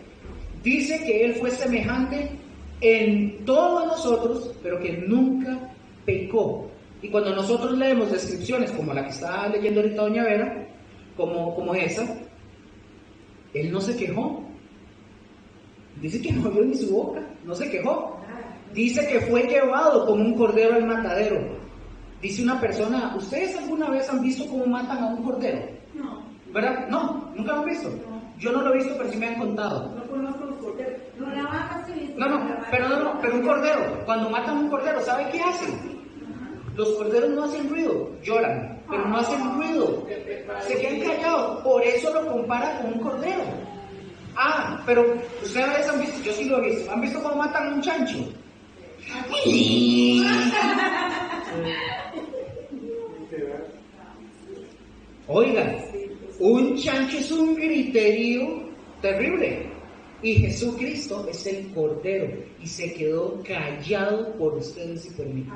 Dice que Él fue semejante en todos nosotros, pero que nunca pecó. Y cuando nosotros leemos descripciones como la que está leyendo ahorita doña Vera, como esa, Él no se quejó. Dice que no abrió ni su boca, no se quejó. Dice que fue llevado como un cordero al matadero. Dice una persona, ¿ustedes alguna vez han visto cómo matan a un cordero? No. ¿Verdad? No, nunca lo han visto. No. Yo no lo he visto, pero sí me han contado. No conozco los corderos. No, la vaca sí he visto. Pero un cordero, cuando matan a un cordero, ¿sabe qué hacen? Los corderos no hacen ruido, lloran, pero no hacen ruido. Se quedan callados, por eso lo compara con un cordero. Ah, pero ustedes han visto, yo sí lo he visto, ¿han visto cómo matan a un chancho? Oigan, Un chancho es un griterío terrible. Y Jesucristo es el Cordero y se quedó callado por ustedes y por mí.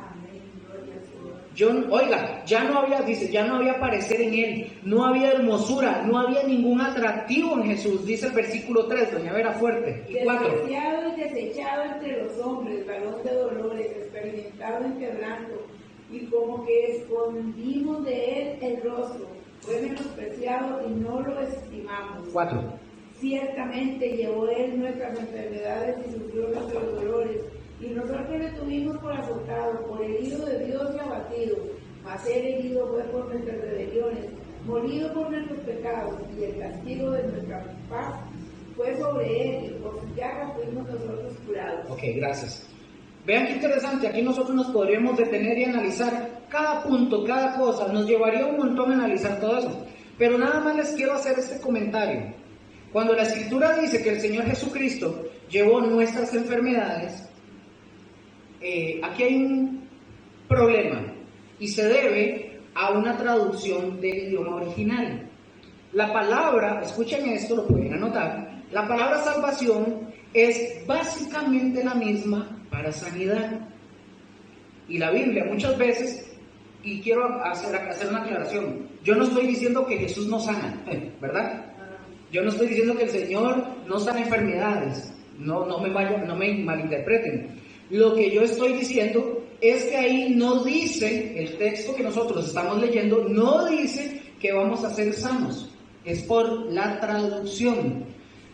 Oiga, ya no había parecer en él, no había hermosura, no había ningún atractivo en Jesús, dice el versículo 3, doña Vera, fuerte. Y 4. Despreciado y desechado entre los hombres, varón de dolores, experimentado en quebranto, y como que escondimos de él el rostro, fue menospreciado y no lo estimamos. 4. Ciertamente llevó él nuestras enfermedades y sufrió nuestros dolores, y nosotros le tuvimos por azotado, por herido de Dios y abatido, mas él herido fue por nuestras rebeliones, molido por nuestros pecados, y el castigo de nuestra paz fue sobre él, y por sus llagas fuimos nosotros curados. Ok, gracias. Vean qué interesante, aquí nosotros nos podríamos detener y analizar cada punto, cada cosa, nos llevaría un montón a analizar todo eso, pero nada más les quiero hacer este comentario. Cuando la Escritura dice que el Señor Jesucristo llevó nuestras enfermedades, aquí hay un problema y se debe a una traducción del idioma original. La palabra, escuchen esto, lo pueden anotar, la palabra salvación es básicamente la misma para sanidad. Y la Biblia muchas veces, y quiero hacer una aclaración, yo no estoy diciendo que Jesús no sana, ¿verdad? Yo no estoy diciendo que el Señor no sana enfermedades, no me malinterpreten. Lo que yo estoy diciendo es que ahí no dice, el texto que nosotros estamos leyendo, no dice que vamos a ser sanos, es por la traducción.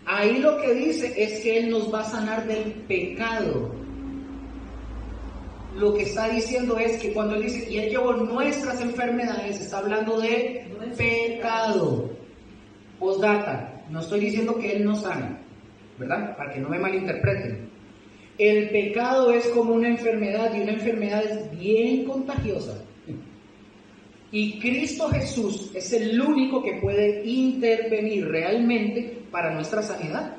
Ahí lo que dice es que Él nos va a sanar del pecado. Lo que está diciendo es que cuando Él dice, y Él llevó nuestras enfermedades, está hablando de pecado. Postdata, no estoy diciendo que Él no sana, ¿verdad? Para que no me malinterpreten. El pecado es como una enfermedad y una enfermedad es bien contagiosa. Y Cristo Jesús es el único que puede intervenir realmente para nuestra sanidad.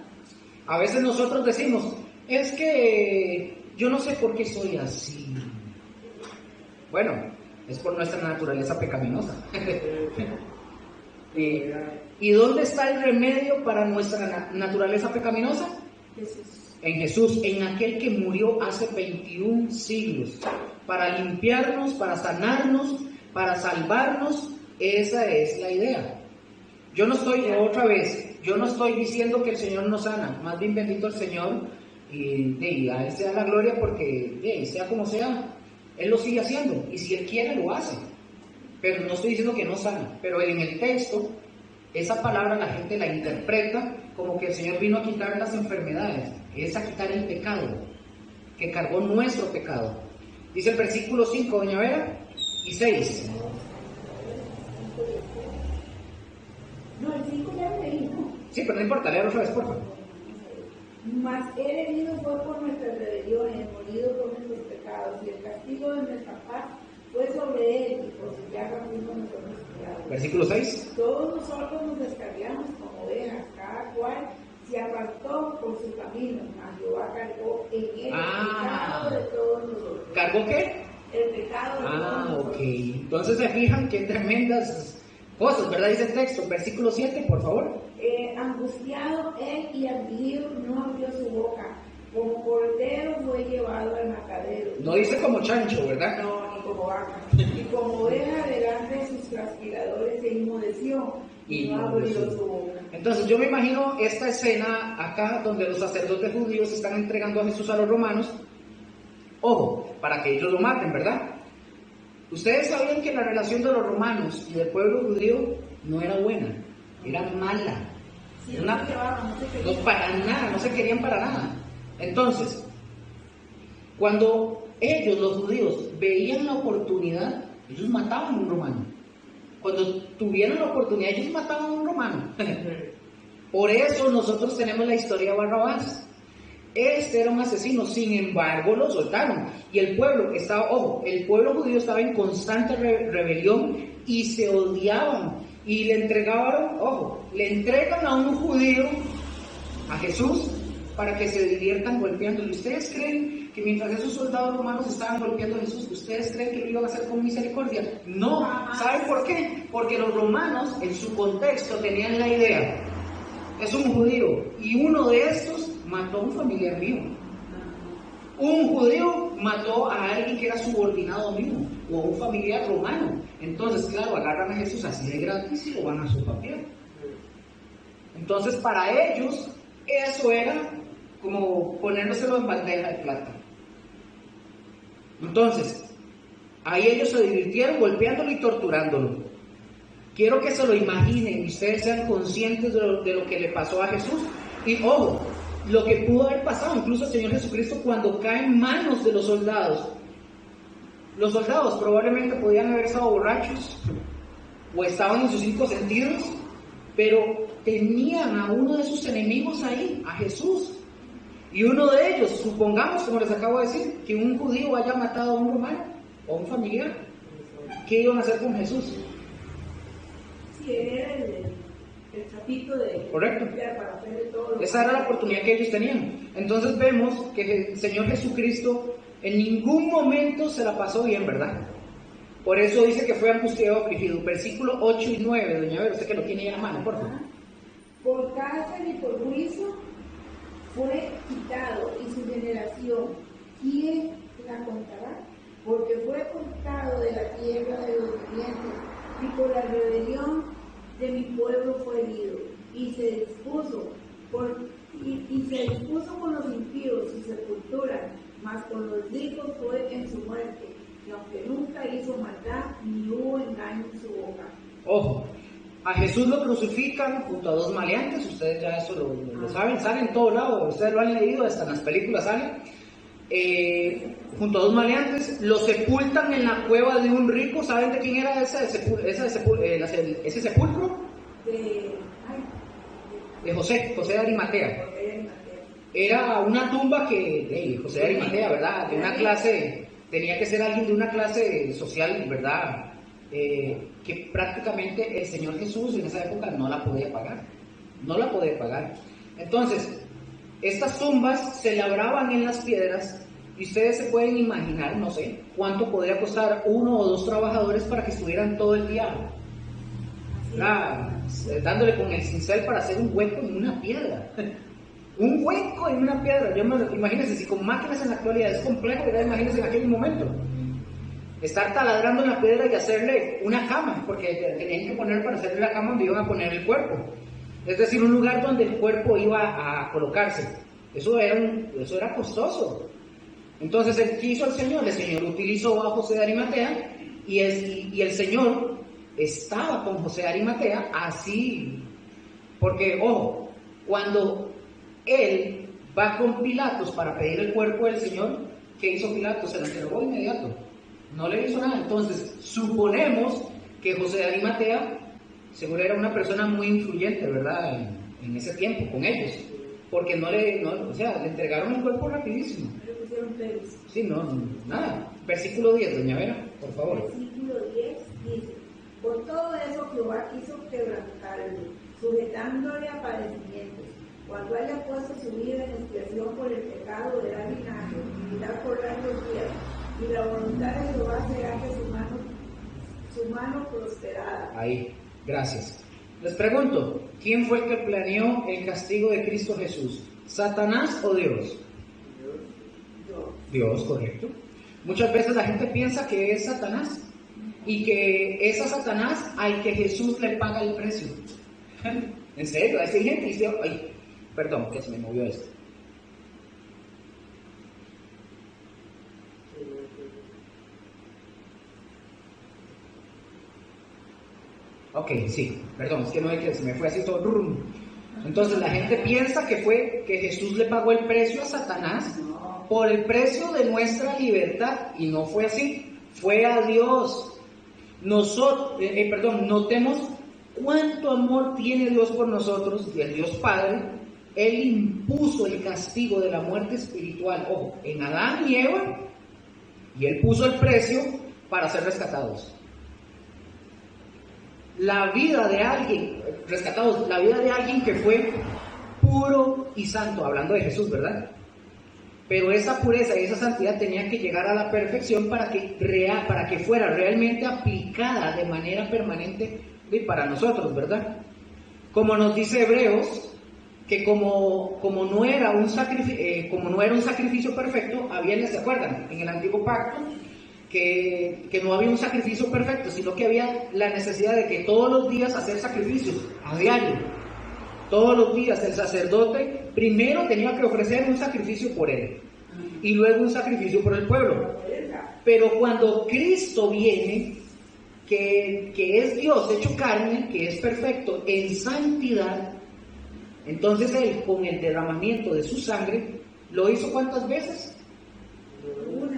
A veces nosotros decimos, es que yo no sé por qué soy así. Bueno, es por nuestra naturaleza pecaminosa. ¿Y dónde está el remedio para nuestra naturaleza pecaminosa? Jesús. En Jesús, en aquel que murió hace 21 siglos, para limpiarnos, para sanarnos, para salvarnos. Esa es la idea. Yo no estoy diciendo que el Señor no sana, más bien bendito el Señor, y a Él sea la gloria porque, sea como sea, Él lo sigue haciendo, y si Él quiere lo hace, pero no estoy diciendo que no sana, pero en el texto, esa palabra la gente la interpreta como que el Señor vino a quitar las enfermedades, es a quitar el pecado, que cargó nuestro pecado. Dice el versículo 5, doña Vera, y 6. No, el 5 ya lo leí, ¿no? Sí, pero no importa, léalo otra vez, por favor. Mas él herido fue por nuestras rebeliones, molido por nuestros pecados, y el castigo de nuestra paz fue sobre él, y por su llaga fuimos nosotros curados. Versículo 6. Todos nosotros nos descarriamos como ovejas, cada cual se apartó por su camino, mas Jehová cargó en él el pecado de todos nosotros. ¿Cargó qué? El pecado de todos nosotros. Ok. Entonces se fijan qué tremendas cosas, ¿verdad? Dice el texto, versículo 7, por favor. Angustiado él y afligido no abrió su boca, como cordero fue llevado al matadero. No dice como chancho, ¿verdad? No, ni como vaca. Y como oveja delante de sus trasquiladores se inmudeció y no abrió su boca. Entonces yo me imagino esta escena acá donde los sacerdotes judíos están entregando a Jesús a los romanos. Ojo, para que ellos lo maten, ¿verdad? Ustedes sabían que la relación de los romanos y del pueblo judío no era buena, era mala. Sí, Era no para nada, no se querían para nada. Entonces, cuando ellos, los judíos, veían la oportunidad, ellos mataban a un romano. Cuando tuvieron la oportunidad, ellos mataban a un romano. Por eso nosotros tenemos la historia de Barrabás. Este era un asesino, sin embargo lo soltaron. Y el pueblo el pueblo judío estaba en constante rebelión y se odiaban. Y le entregan a un judío, a Jesús, para que se diviertan golpeándolo. ¿Ustedes creen que mientras esos soldados romanos estaban golpeando a Jesús, ¿ustedes creen que lo iban a hacer con misericordia? No. ¿Saben por qué? Porque los romanos, en su contexto, tenían la idea: es un judío, y uno de estos mató a un familiar mío. Un judío mató a alguien que era subordinado mío, o a un familiar romano. Entonces, claro, agarran a Jesús así de gratis y lo van a sopapear. Entonces, para ellos, eso era como ponéndoselo en bandeja de plata. Entonces, ahí ellos se divirtieron golpeándolo y torturándolo. Quiero que se lo imaginen y ustedes sean conscientes de lo que le pasó a Jesús. Y ojo, lo que pudo haber pasado incluso al Señor Jesucristo cuando cae en manos de los soldados. Los soldados probablemente podían haber estado borrachos o estaban en sus 5 sentidos, pero tenían a uno de sus enemigos ahí, a Jesús. Y uno de ellos, supongamos, como les acabo de decir, que un judío haya matado a un romano o a un familiar. ¿Qué iban a hacer con Jesús? Sí, era el trapito de... Correcto. Para hacerle todo lo Esa era la oportunidad que ellos tenían. Entonces vemos que el Señor Jesucristo en ningún momento se la pasó bien, ¿verdad? Por eso dice que fue angustiado, afligido. Versículos 8 y 9, doña Vera, usted que lo tiene ya en la mano, por favor. Por cárcel y por juicio fue quitado, y su generación, ¿quién la contará? Porque fue cortado de la tierra de los vivientes, y por la rebelión de mi pueblo fue herido, y se dispuso con los impíos su sepultura, mas con los ricos fue en su muerte, y aunque nunca hizo maldad, ni hubo engaño en su boca. Ojo, a Jesús lo crucifican junto a 2 maleantes, ustedes ya eso lo saben, sale en todo lado, ustedes lo han leído, hasta en las películas sale. Junto a 2 maleantes, lo sepultan en la cueva de un rico. ¿Saben de quién era ese sepulcro? De José de Arimatea. Era una tumba que, José de Arimatea, ¿verdad? De una clase, tenía que ser alguien de una clase social, ¿verdad? Que prácticamente el Señor Jesús en esa época no la podía pagar. No la podía pagar. Entonces, estas tumbas se labraban en las piedras y ustedes se pueden imaginar, no sé, cuánto podría costar 1 o 2 trabajadores para que estuvieran todo el día dándole con el cincel para hacer un hueco en una piedra. Un hueco en una piedra. Imagínense, si con máquinas en la actualidad es complejo, ¿verdad? Imagínense en aquel momento estar taladrando en la piedra y hacerle una cama, porque tenían que poner para hacerle la cama donde iban a poner el cuerpo. Es decir, un lugar donde el cuerpo iba a colocarse. Eso era costoso. Entonces, ¿qué hizo el Señor? El Señor utilizó a José de Arimatea y el Señor estaba con José de Arimatea así. Porque, ojo, cuando Él va con Pilatos para pedir el cuerpo del Señor, ¿qué hizo Pilatos? Se lo entregó inmediato. No le hizo nada. Entonces, suponemos que José de Arimatea seguro era una persona muy influyente, ¿verdad? En ese tiempo, con ellos. Porque le entregaron el cuerpo rapidísimo. Le pusieron pelos. Sí, nada. Versículo 10, doña Vera, por favor. Versículo 10 dice: por todo eso Jehová quiso quebrantarlo, sujetándole a padecimientos. Cuando haya puesto su vida en expiación por el pecado de la linaje, vivirá por largos días. Y la voluntad de Jehová será que su mano prosperada. Ahí, gracias. Les pregunto, ¿quién fue el que planeó el castigo de Cristo Jesús? ¿Satanás o Dios? Dios, correcto. Muchas veces la gente piensa que es Satanás y que es a Satanás al que Jesús le paga el precio. En serio, hay gente que dice, ay, perdón, que se me movió esto. Ok, sí, perdón, es que no es que se me fue así todo. Entonces la gente piensa que Jesús le pagó el precio a Satanás por el precio de nuestra libertad, y no fue así, fue a Dios. Notemos cuánto amor tiene Dios por nosotros, y el Dios Padre. Él impuso el castigo de la muerte espiritual, ojo, en Adán y Eva, y Él puso el precio para ser rescatados. La vida de alguien que fue puro y santo, hablando de Jesús, ¿verdad? pero esa pureza y esa santidad tenía que llegar a la perfección para que fuera realmente aplicada de manera permanente para nosotros, ¿verdad? Como nos dice Hebreos, que como no era un sacrificio perfecto, ¿se acuerdan? En el antiguo pacto, que no había un sacrificio perfecto, sino que había la necesidad de que todos los días hacer sacrificios, a diario. Todos los días el sacerdote primero tenía que ofrecer un sacrificio por él y luego un sacrificio por el pueblo. Pero cuando Cristo viene, que es Dios hecho carne, que es perfecto en santidad, entonces Él, con el derramamiento de su sangre, ¿lo hizo cuántas veces?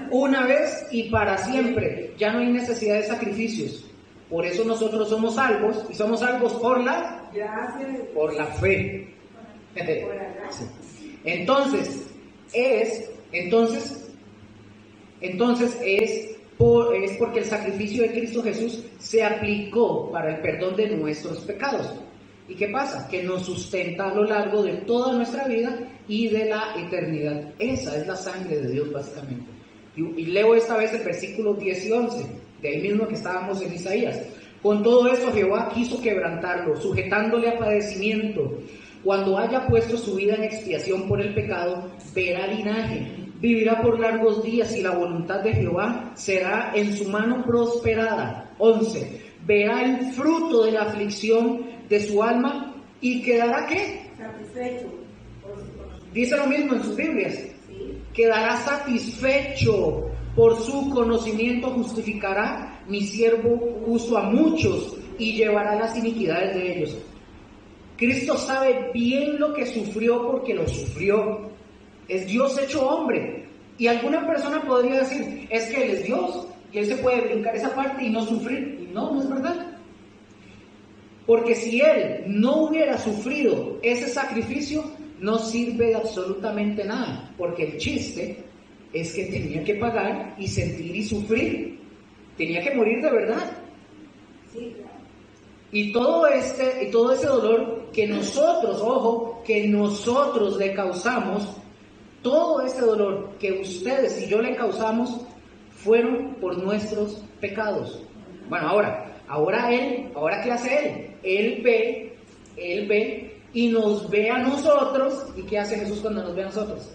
Una vez y para siempre. Ya no hay necesidad de sacrificios. Por eso nosotros somos salvos, y somos salvos por la fe. Entonces es porque el sacrificio de Cristo Jesús se aplicó para el perdón de nuestros pecados. ¿Y qué pasa? Que nos sustenta a lo largo de toda nuestra vida y de la eternidad. Esa es la sangre de Dios, básicamente. Y leo esta vez el versículo 10 y 11, de ahí mismo que estábamos en Isaías. Con todo esto Jehová quiso quebrantarlo, sujetándole a padecimiento. Cuando haya puesto su vida en expiación por el pecado, verá linaje, vivirá por largos días, y la voluntad de Jehová será en su mano prosperada. 11. Verá el fruto de la aflicción de su alma y quedará ¿qué? Satisfecho. Dice lo mismo en sus Biblias. Sí. Quedará satisfecho por su conocimiento, justificará mi siervo justo a muchos y llevará las iniquidades de ellos. Cristo sabe bien lo que sufrió porque lo sufrió. Es Dios hecho hombre. Y alguna persona podría decir, es que Él es Dios y Él se puede brincar esa parte y no sufrir. Y no es verdad. Porque si Él no hubiera sufrido ese sacrificio, no sirve de absolutamente nada. Porque el chiste es que tenía que pagar y sentir y sufrir. Tenía que morir de verdad. Sí, claro. Y todo ese dolor que nosotros le causamos, todo ese dolor que ustedes y yo le causamos, fueron por nuestros pecados. Bueno, ahora ¿qué hace Él? Él ve y nos ve a nosotros. ¿Y qué hace Jesús cuando nos ve a nosotros?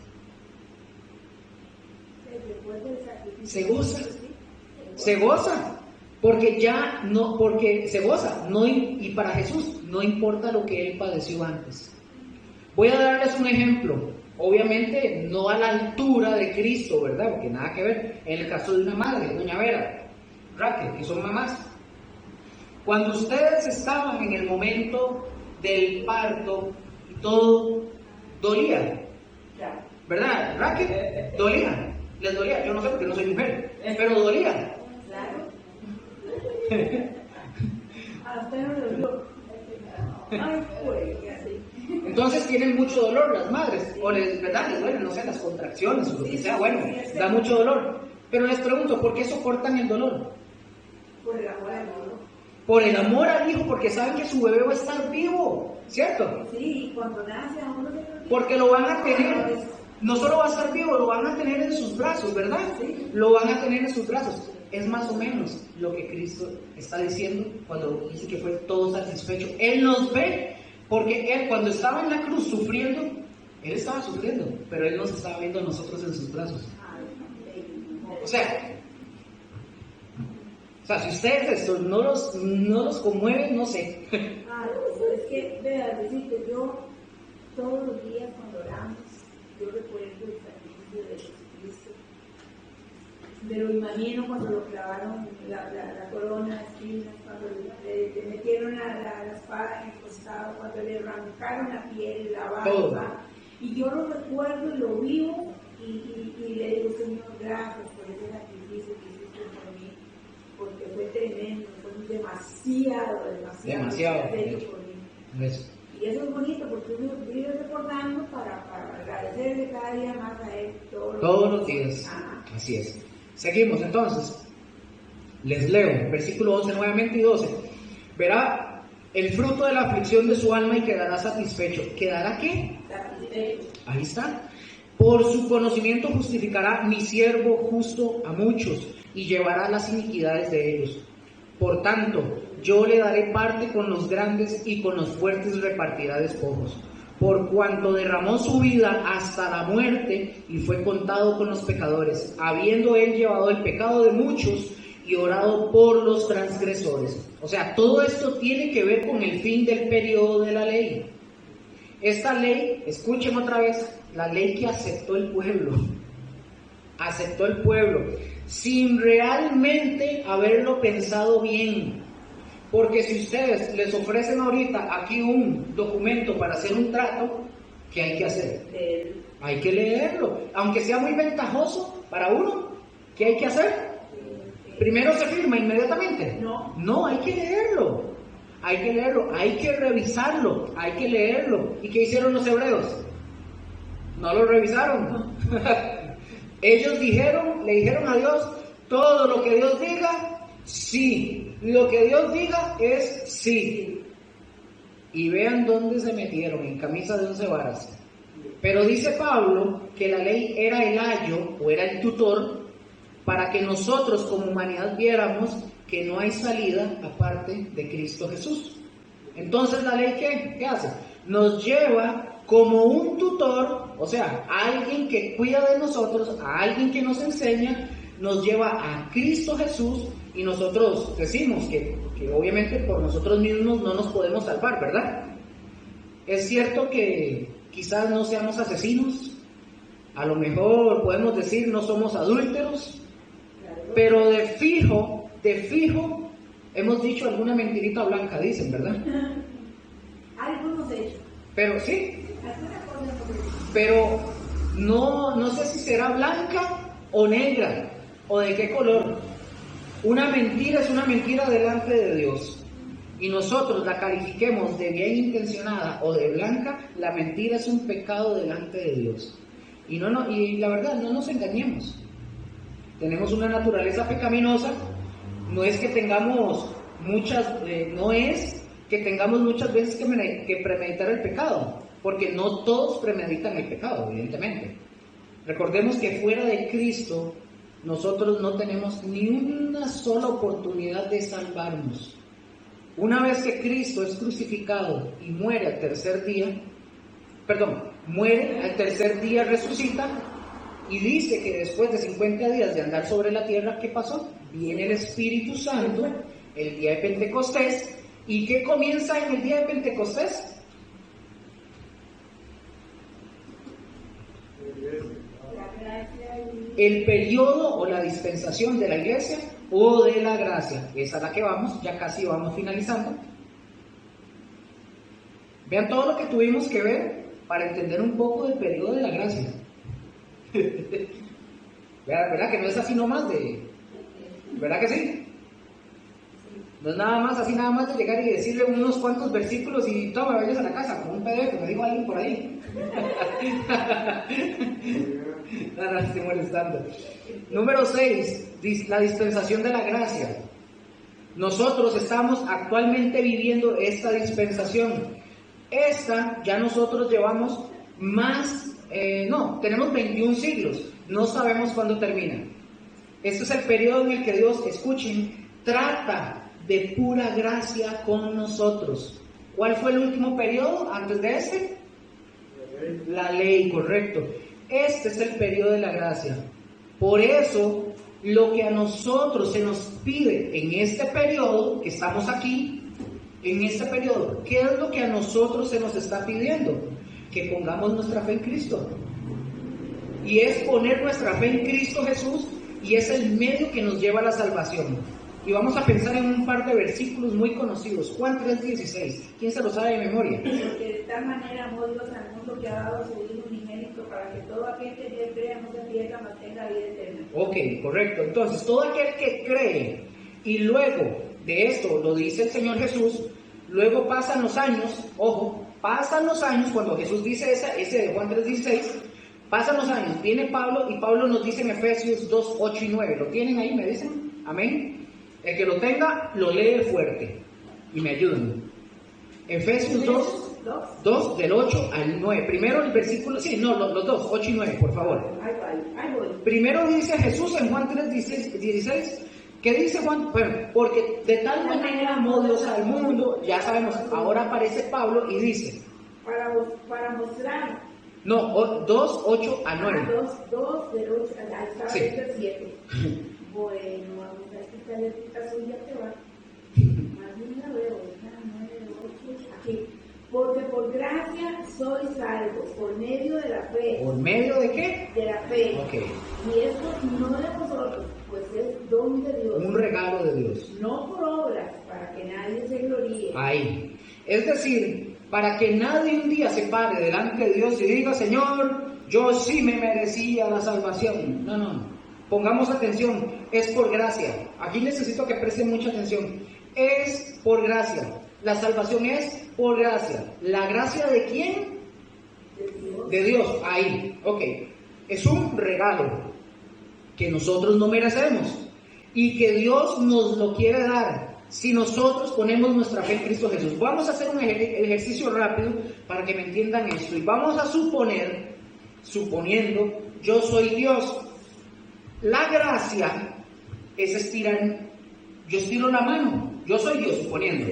Se goza. Porque se goza. Y para Jesús no importa lo que Él padeció antes. Voy a darles un ejemplo. Obviamente no a la altura de Cristo, ¿verdad? Porque nada que ver. En el caso de una madre, doña Vera, Raquel, que son mamás. Cuando ustedes estaban en el momento del parto y todo, dolía, ¿verdad? Raquel, dolía, les dolía. Yo no sé porque no soy mujer, pero dolía. Claro. A usted no le dolió. Ay, pues, así. Entonces tienen mucho dolor las madres, o ¿verdad? Les duelen, no sé, las contracciones o lo que sea, bueno, da mucho dolor. Pero les pregunto, ¿por qué soportan el dolor? Por el amor al hijo. Por el amor al hijo, porque saben que su bebé va a estar vivo, ¿cierto? Sí, y cuando nace a uno se lo Porque lo van a tener, no solo va a estar vivo, lo van a tener en sus brazos, ¿verdad? Sí. Lo van a tener en sus brazos. Es más o menos lo que Cristo está diciendo cuando dice que fue todo satisfecho. Él nos ve, porque Él cuando estaba en la cruz sufriendo, Él estaba sufriendo, pero Él nos estaba viendo a nosotros en sus brazos. O sea, si ustedes esto no los conmueven, no sé. Es que, vea, decirte, yo todos los días cuando oramos, yo recuerdo el sacrificio de Jesucristo. Me lo imagino cuando lo clavaron la corona de espinas, cuando le metieron la espada en el costado, cuando le arrancaron la piel, la barba. Y yo lo recuerdo y lo vivo y le digo, Señor, gracias por ese sacrificio que hiciste por mí, porque fue tremendo, fue demasiado bello por mí. Eso. Y eso es bonito porque uno vive recordando para agradecerle cada día más a Él todos los días. Así es. Seguimos entonces. Les leo, versículo 11 nuevamente y 12. Verá el fruto de la aflicción de su alma y quedará satisfecho. ¿Quedará qué? Satisfecho. Ahí está. Por su conocimiento justificará mi siervo justo a muchos y llevará las iniquidades de ellos. Por tanto, yo le daré parte con los grandes y con los fuertes repartirá despojos. Por cuanto derramó su vida hasta la muerte y fue contado con los pecadores, habiendo él llevado el pecado de muchos y orado por los transgresores. O sea, todo esto tiene que ver con el fin del periodo de la ley. Esta ley, escuchen otra vez, la ley que aceptó el pueblo, sin realmente haberlo pensado bien. Porque si ustedes les ofrecen ahorita aquí un documento para hacer un trato, ¿qué hay que hacer? Hay que leerlo, aunque sea muy ventajoso para uno. ¿Qué hay que hacer? Primero se firma inmediatamente. No, hay que leerlo. Hay que revisarlo, hay que leerlo. ¿Y qué hicieron los hebreos? No lo revisaron. Ellos le dijeron a Dios, todo lo que Dios diga, sí. Lo que Dios diga es sí. Y vean dónde se metieron, en camisa de 11 varas. Pero dice Pablo que la ley era el ayo, o era el tutor, para que nosotros como humanidad viéramos que no hay salida aparte de Cristo Jesús. Entonces la ley ¿qué hace? Nos lleva como un tutor, o sea, a alguien que cuida de nosotros, a alguien que nos enseña, nos lleva a Cristo Jesús, y nosotros decimos que obviamente por nosotros mismos no nos podemos salvar, ¿verdad? Es cierto que quizás no seamos asesinos, a lo mejor podemos decir no somos adúlteros, pero de fijo, hemos dicho alguna mentirita blanca, dicen, ¿verdad? Algunos hechos. Pero sí, pero no sé si será blanca o negra, o de qué color. Una mentira es una mentira delante de Dios, y nosotros la califiquemos de bien intencionada o de blanca, la mentira es un pecado delante de Dios. Y la verdad, no nos engañemos. Tenemos una naturaleza pecaminosa. No es que tengamos muchas veces que premeditar el pecado, porque no todos premeditan el pecado, evidentemente. Recordemos que fuera de Cristo nosotros no tenemos ni una sola oportunidad de salvarnos. Una vez que Cristo es crucificado y muere al tercer día, resucita, y dice que después de 50 días de andar sobre la tierra, ¿qué pasó? Viene el Espíritu Santo, el día de Pentecostés. ¿Y qué comienza en el día de Pentecostés? El periodo o la dispensación de la iglesia o de la gracia. Esa es la que vamos, ya casi vamos finalizando. Vean todo lo que tuvimos que ver para entender un poco del periodo de la gracia. ¿Verdad que no es así nomás ¿verdad que sí? No es nada más de llegar y decirle unos cuantos versículos y toma, vayas a la casa, como un PDF, me dijo alguien por ahí. No, estoy molestando. Número 6, la dispensación de la gracia. Nosotros estamos actualmente viviendo esta dispensación. Ya nosotros llevamos tenemos 21 siglos, no sabemos cuándo termina. Este es el periodo en el que Dios, escuchen, trata de pura gracia con nosotros. ¿Cuál fue el último periodo antes de este? La ley, correcto. Este es el periodo de la gracia. Por eso, lo que a nosotros se nos pide en este periodo, que estamos aquí, en este periodo, ¿qué es lo que a nosotros se nos está pidiendo? Que pongamos nuestra fe en Cristo. Y es poner nuestra fe en Cristo Jesús, y es el medio que nos lleva a la salvación. Y vamos a pensar en un par de versículos muy conocidos. Juan 3:16. ¿Quién se lo sabe de memoria? Porque de tal manera amó Dios al mundo que ha dado su Hijo unigénito, para que todo aquel que en él crea no se pierda, mas tenga vida eterna. Ok, correcto. Entonces, todo aquel que cree, y luego de esto lo dice el Señor Jesús, luego pasan los años, cuando Jesús dice ese de Juan 3:16, pasan los años, viene Pablo, y Pablo nos dice en Efesios 2:8 y 9. ¿Lo tienen ahí? ¿Me dicen? Amén. El que lo tenga, lo lee fuerte y me ayudan. Efesios 2, 2 del 8 al 9. Primero el versículo, sí, no, los dos, 8 y 9, por favor. Ahí voy. Primero dice Jesús en Juan 3, 16, ¿qué dice Juan? Bueno, porque de tal manera amó Dios al mundo, ya sabemos, ahora aparece Pablo y dice, Para mostrar. no, 2, 8 a 9. 2 del 8 al Sí. 7. Bueno, vamos a ver qué tal es suya que va. Más bien la veo, 9, 8, aquí. Porque por gracia sois salvos, por medio de la fe. ¿Por medio de qué? De la fe. Ok, Y esto no de vosotros, pues es don de Dios. un regalo de Dios. No por obras, para que nadie se gloríe. Ahí. Es decir, para que nadie un día se pare delante de Dios y diga, Señor, yo sí me merecía la salvación. No, no, no. Pongamos atención, es por gracia. Aquí necesito que presten mucha atención. Es por gracia. La salvación es por gracia. ¿La gracia de quién? De Dios. De Dios. Ahí. Ok. Es un regalo que nosotros no merecemos y que Dios nos lo quiere dar si nosotros ponemos nuestra fe en Cristo Jesús. Vamos a hacer un ejercicio rápido para que me entiendan esto. Y vamos a suponer, suponiendo, yo soy Dios. La gracia es estirar, yo estiro la mano, yo soy Dios, suponiendo.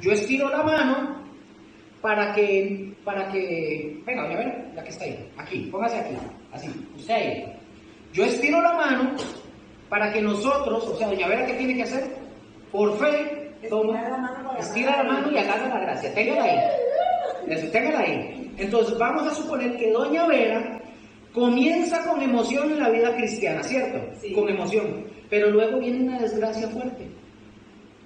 Yo estiro la mano para que, venga, doña Vera, la que está ahí, aquí, póngase aquí, así, usted ahí. Yo estiro la mano para que nosotros, o sea, doña Vera, ¿qué tiene que hacer? Por fe, estira la mano y agarra la gracia, téngala ahí. Eso, téngala ahí. Entonces, vamos a suponer que doña Vera comienza con emoción en la vida cristiana, ¿cierto? Sí. Con emoción. Pero luego viene una desgracia fuerte.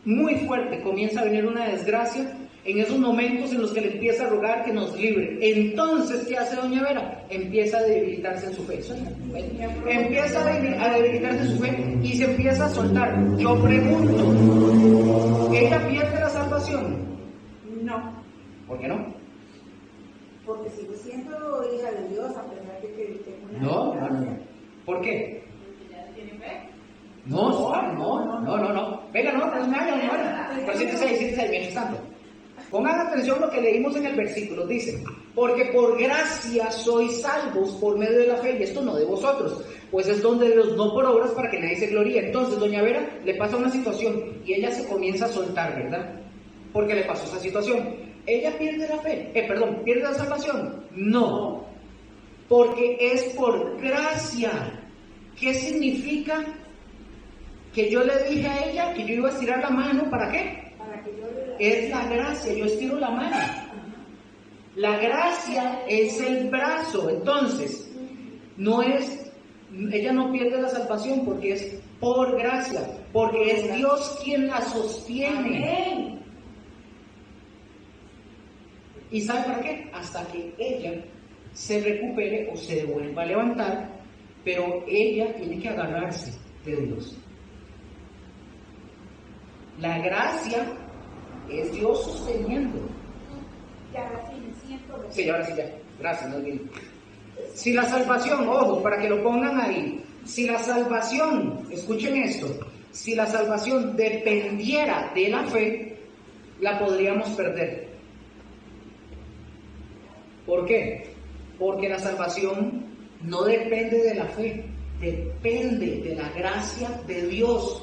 Muy fuerte. Comienza a venir una desgracia en esos momentos en los que le empieza a rogar que nos libre. Entonces, ¿qué hace doña Vera? Empieza a debilitarse en su fe. Empieza a debilitarse en su fe y se empieza a soltar. Yo pregunto, ¿ella pierde la salvación? No, ¿Por qué no? porque sigo siendo hija de Dios a pesar de que tengo una No. desgracia. ¿Por qué? Porque ya tiene fe. No. Venga, no me hagan, Pero siéntese, mientras tanto. Pongan atención lo que leímos en el versículo. Dice, porque por gracia sois salvos por medio de la fe, y esto no de vosotros, pues es don de Dios, no por obras para que nadie se gloríe. Entonces, doña Vera le pasa una situación y ella se comienza a soltar, ¿verdad? Porque le pasó esa situación. ¿Ella pierde la fe? ¿Pierde la salvación? No, porque es por gracia. ¿Qué significa? Que yo le dije a ella que yo iba a estirar la mano, ¿para qué? Para que yo le Es la gracia, yo estiro la mano. La gracia es el brazo, entonces, ella no pierde la salvación porque es por gracia, porque es Dios quien la sostiene. Amén. ¿Y sabe para qué? Hasta que ella se recupere o se vuelva a levantar, pero ella tiene que agarrarse de Dios. La gracia es Dios sosteniendo. Ya así me siento. Sí, ahora sí ya. Gracias, muy bien. Si la salvación, ojo, para que lo pongan ahí, si la salvación, escuchen esto, si la salvación dependiera de la fe, la podríamos perder. ¿Por qué? Porque la salvación no depende de la fe, depende de la gracia de Dios.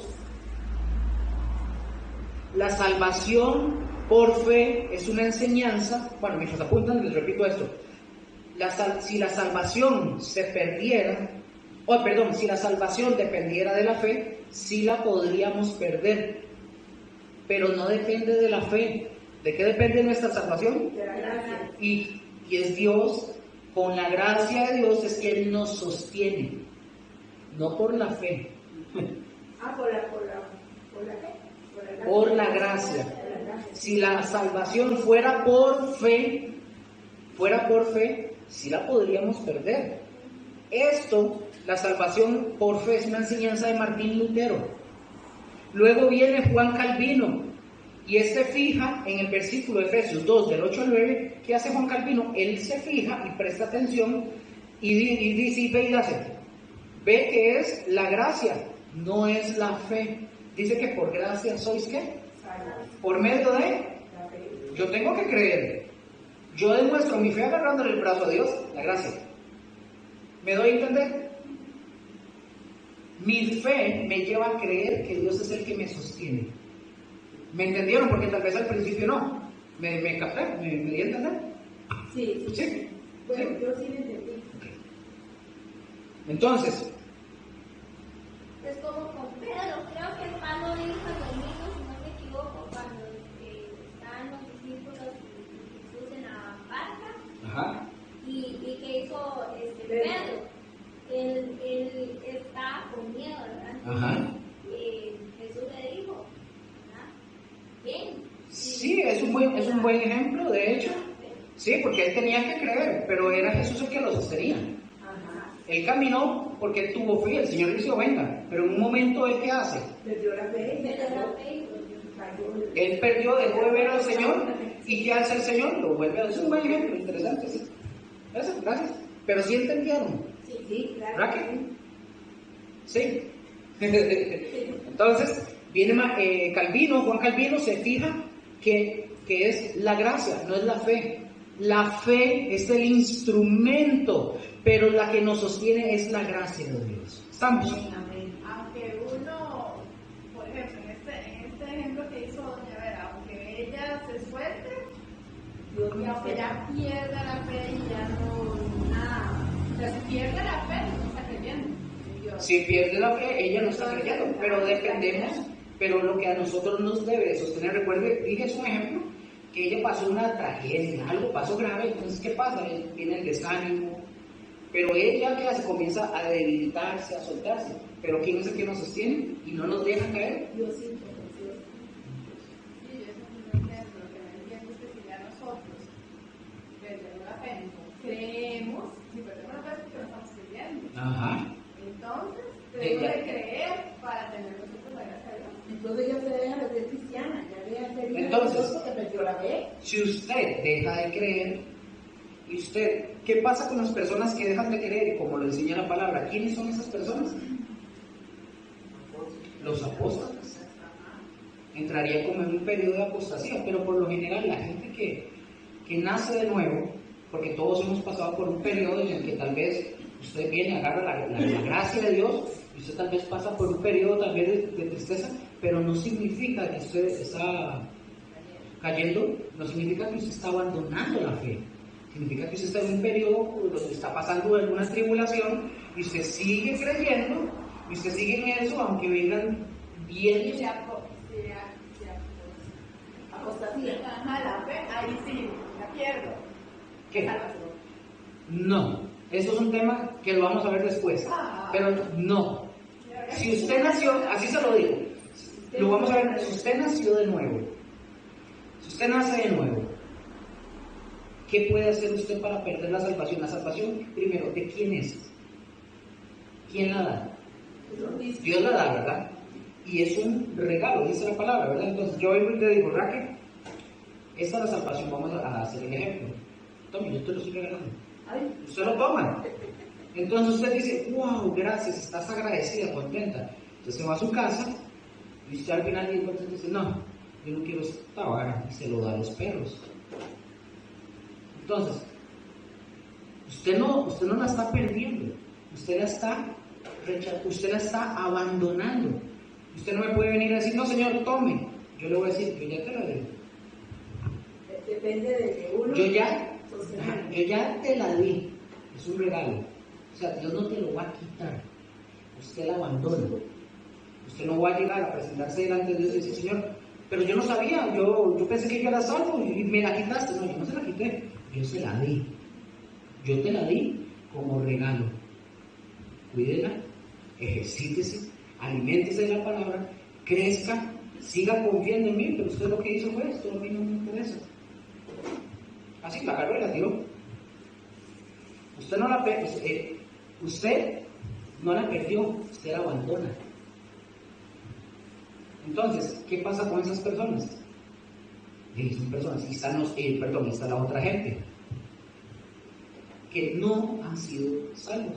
La salvación por fe es una enseñanza. Bueno, mientras apuntan les repito esto. Si la salvación se perdiera, si la salvación dependiera de la fe, sí la podríamos perder. Pero no depende de la fe. ¿De qué depende nuestra salvación? De la gracia. Y es Dios, con la gracia de Dios es que Él nos sostiene, no por la fe. ¿Por la qué? Por la gracia. Si la salvación fuera por fe, sí la podríamos perder. La salvación por fe es una enseñanza de Martín Lutero. Luego viene Juan Calvino, y fija en el versículo de Efesios 2, del 8 al 9, ¿qué hace Juan Calvino? Él se fija y presta atención y dice, y ve y hace, ve que es la gracia, no es la fe. Dice que por gracia sois ¿qué? Por medio de, yo tengo que creer, Yo demuestro mi fe agarrándole el brazo a Dios, la gracia. ¿Me doy a entender? Mi fe me lleva a creer que Dios es el que me sostiene. ¿Me entendieron? Porque tal vez al principio no. ¿Me capté? ¿Me di a entender? Sí, sí. ¿Sí? Bueno, ¿Sí? yo sí me entendí. Entonces, Es como con Pedro, creo que Pablo dijo lo mismo, si no me equivoco, cuando estaban los discípulos y Jesús en la barca, ajá, y que hizo Pedro. Él está con miedo, ¿verdad? ajá. Jesús le dijo, ¿verdad? Bien. Sí, es un buen ejemplo, de hecho. Sí, porque él tenía que creer, pero era Jesús el que lo sostenía. Ajá. Él caminó porque él tuvo fe, el Señor le dijo, venga, pero en un momento ¿él qué hace? Perdió la fe. Él perdió, dejó de ver al Señor, y ¿qué hace el Señor? Lo vuelve a ver. Es un buen ejemplo, interesante, sí. Gracias. Pero sí entendieron. Sí, claro. ¿Verdad que sí? Entonces, viene Juan Calvino se fija que es la gracia, no es la fe. La fe es el instrumento, pero la que nos sostiene es la gracia de Dios. ¿Estamos? Amén. Aunque uno, por ejemplo, en este ejemplo que hizo Doña Vera, aunque ella se suelte, Dios y me aunque ya pierda la fe y ya no, nada, o sea, si pierde la fe, no está creyendo en Dios. Si pierde la fe, ella no está creyendo, pero dependemos, pero lo que a nosotros nos debe de sostener, recuerde, dije es un ejemplo, que ella pasó una tragedia, algo pasó grave, entonces ¿qué pasa? Viene el desánimo, pero ella que hace, comienza a debilitarse, a soltarse, pero ¿quién es el que nos sostiene y no nos deja caer? Diosito, Sí, eso es un ejemplo, lo que no entiendo es que si ya nosotros perdemos la fe, no creemos, si perdemos la fe es porque no estamos creyendo. Ajá. Entonces, Ella- tenemos que creer para tener nosotros la gracia de Dios. Entonces ya se deja de ser cristiana, ya deja de ser hija de Entonces- Dios porque perdió la fe. Si usted deja de creer, y usted, ¿qué pasa con las personas que dejan de creer? Y como lo enseña la palabra, ¿quiénes son esas personas? Los apóstoles. Entraría como en un periodo de apostasía, pero por lo general la gente que nace de nuevo, porque todos hemos pasado por un periodo en el que tal vez usted viene, agarra la gracia de Dios, y usted tal vez pasa por un periodo tal vez de tristeza, pero no significa que usted está cayendo, no significa que usted está abandonando la fe. Significa que usted está en un periodo donde está pasando alguna tribulación y usted sigue creyendo y usted sigue en eso, aunque vengan bien. Apostasía. Ajá, la fe, ahí sí, la pierdo. ¿Qué? Salvación. No, eso es un tema que lo vamos a ver después, pero no. Si usted nació, así se lo digo, lo vamos a ver, si usted nació de nuevo, si usted nace de nuevo, ¿qué puede hacer usted para perder la salvación? La salvación, primero, ¿de quién es? ¿Quién la da? Dios la da, ¿verdad? Y es un regalo, dice la palabra, ¿verdad? Entonces yo vengo y te digo, Raquel, esta es la salvación, vamos a hacer el ejemplo. Tome, yo te lo estoy regalando. Ay, Usted lo toma. Entonces usted dice, wow, gracias, estás agradecida, contenta. Entonces se va a su casa y usted al final de cuentas dice, no, yo no quiero esta vara, y se lo da a los perros. Entonces, usted no la está perdiendo, usted la está abandonando. Usted no me puede venir a decir, no señor, tome. Yo le voy a decir, yo ya te la di. depende de uno. Yo ya sostener. te la di. Es un regalo. O sea, Dios no te lo va a quitar. Usted la abandona. Usted no va a llegar a presentarse delante de Dios y decir, Señor, pero yo no sabía, yo pensé que yo era salvo y me la quitaste. No, yo no se la quité. Yo se la di. Yo te la di como regalo. Cuídela, ejercítese, aliméntese de la palabra, crezca, siga confiando en mí, pero usted lo que hizo fue esto, a mí no me interesa. Así la agarró y la tiró. Usted no la perdió, usted la abandona. Entonces, ¿qué pasa con esas personas? Son personas, y está la otra gente, que no han sido salvos.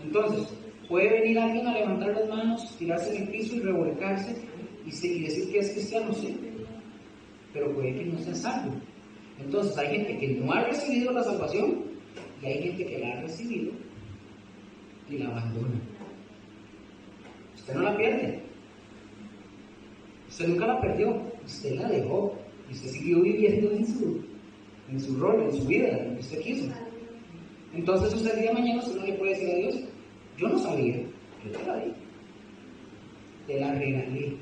Entonces, puede venir alguien a levantar las manos, tirarse en el piso y revolcarse y decir que es cristiano, sí, pero puede que no sea salvo. Entonces hay gente que no ha recibido la salvación y hay gente que la ha recibido y la abandona. Usted no la pierde. Usted nunca la perdió. Usted la dejó. Y usted siguió viviendo en su rol, en su vida, en lo que usted quiso. Entonces usted el día de mañana usted no le puede decir a Dios, yo no sabía, yo te la di. Te la regalé.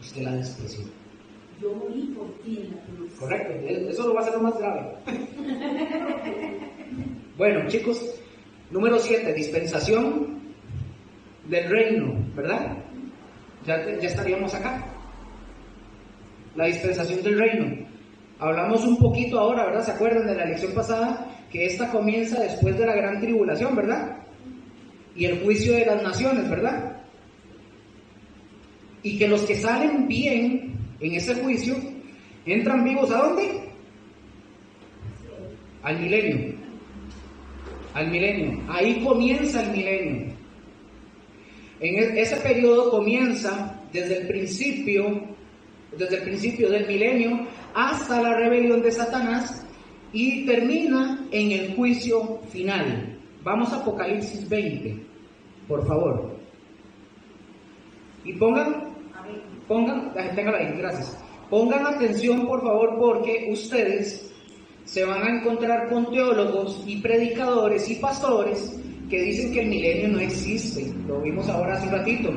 Usted la despreció. Yo morí por ti en la cruz. Correcto, eso lo va a hacer lo más grave. Bueno, chicos, número 7, dispensación del reino, ¿verdad? Ya estaríamos acá. La dispensación del reino. Hablamos un poquito ahora, ¿verdad? ¿Se acuerdan de la lección pasada? Que esta comienza después de la gran tribulación, ¿verdad? Y el juicio de las naciones, ¿verdad? Y que los que salen bien en ese juicio, entran vivos ¿a dónde? Al milenio. Al milenio. Ahí comienza el milenio. En ese periodo comienza desde el principio del milenio hasta la rebelión de Satanás y termina en el juicio final. Vamos a Apocalipsis 20, por favor. Y pongan, téngala ahí, gracias. Pongan atención, por favor, porque ustedes se van a encontrar con teólogos y predicadores y pastores que dicen que el milenio no existe. Lo vimos ahora hace un ratito.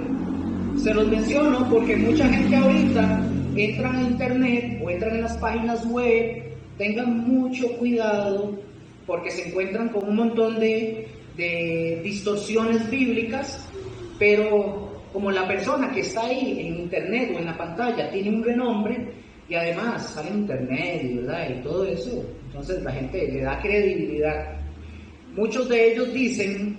Se los menciono porque mucha gente ahorita entran a internet o entran en las páginas web. Tengan mucho cuidado porque se encuentran con un montón de distorsiones bíblicas, pero como la persona que está ahí en internet o en la pantalla tiene un renombre y además sale en internet, ¿verdad? Y todo eso, entonces la gente le da credibilidad. Muchos de ellos dicen,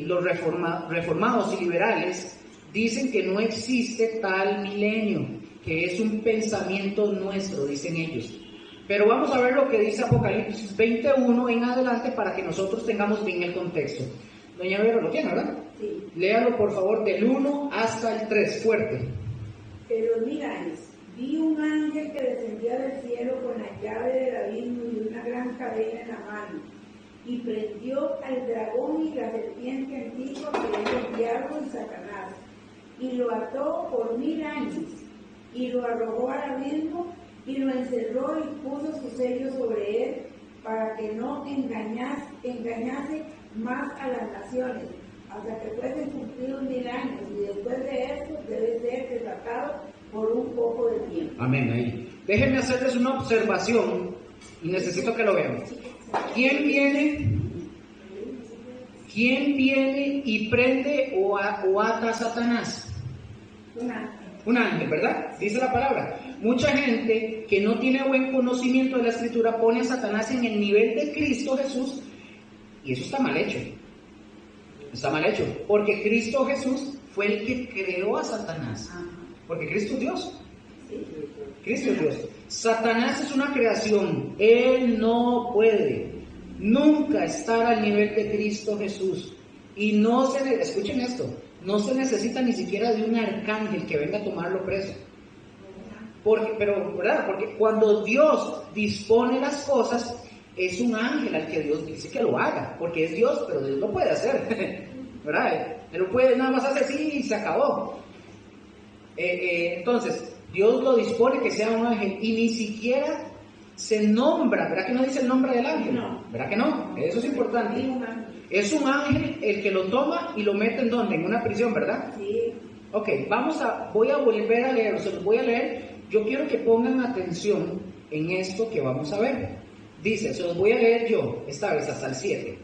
los reformados y liberales, dicen que no existe tal milenio, que es un pensamiento nuestro, dicen ellos. Pero vamos a ver lo que dice Apocalipsis 21 en adelante para que nosotros tengamos bien el contexto. Doña Vera, ¿lo tiene, verdad? Sí. Léalo, por favor, del 1 hasta el 3, fuerte. Pero miráis, vi un ángel que descendía del cielo con la llave del abismo y una gran cadena en la mano, y prendió al dragón y la serpiente antigua, que es el diablo y Satanás, y lo ató por 1000 años, y lo arrojó al abismo, y lo encerró y puso su sello sobre él, para que no engañase más a las naciones, hasta que fuesen cumplidos 1000 años, y después de esto debe ser desatado por un poco de tiempo. Amén, ahí. Déjenme hacerles una observación, y necesito que lo vean. ¿Quién viene y prende o ata a Satanás? Un ángel, ¿verdad? Dice la palabra. Mucha gente que no tiene buen conocimiento de la Escritura pone a Satanás en el nivel de Cristo Jesús, y eso está mal hecho. Está mal hecho, porque Cristo Jesús fue el que creó a Satanás. Porque Cristo es Dios. Cristo es Dios. Satanás es una creación. Él no puede nunca estar al nivel de Cristo Jesús. Y escuchen esto, no se necesita ni siquiera de un arcángel que venga a tomarlo preso. ¿Verdad? Porque cuando Dios dispone las cosas, es un ángel al que Dios dice que lo haga, porque es Dios, pero Dios lo puede hacer, ¿verdad? Él no puede nada más hacer así y se acabó. Entonces, Dios lo dispone que sea un ángel y ni siquiera se nombra, ¿verdad que no dice el nombre del ángel? No. ¿Verdad que no? Eso es importante. Sí, un ángel. Es un ángel el que lo toma y lo mete ¿en dónde? En una prisión, ¿verdad? Sí. Ok, voy a volver a leer, se los voy a leer. Yo quiero que pongan atención en esto que vamos a ver. Dice, se los voy a leer yo, esta vez hasta el 7.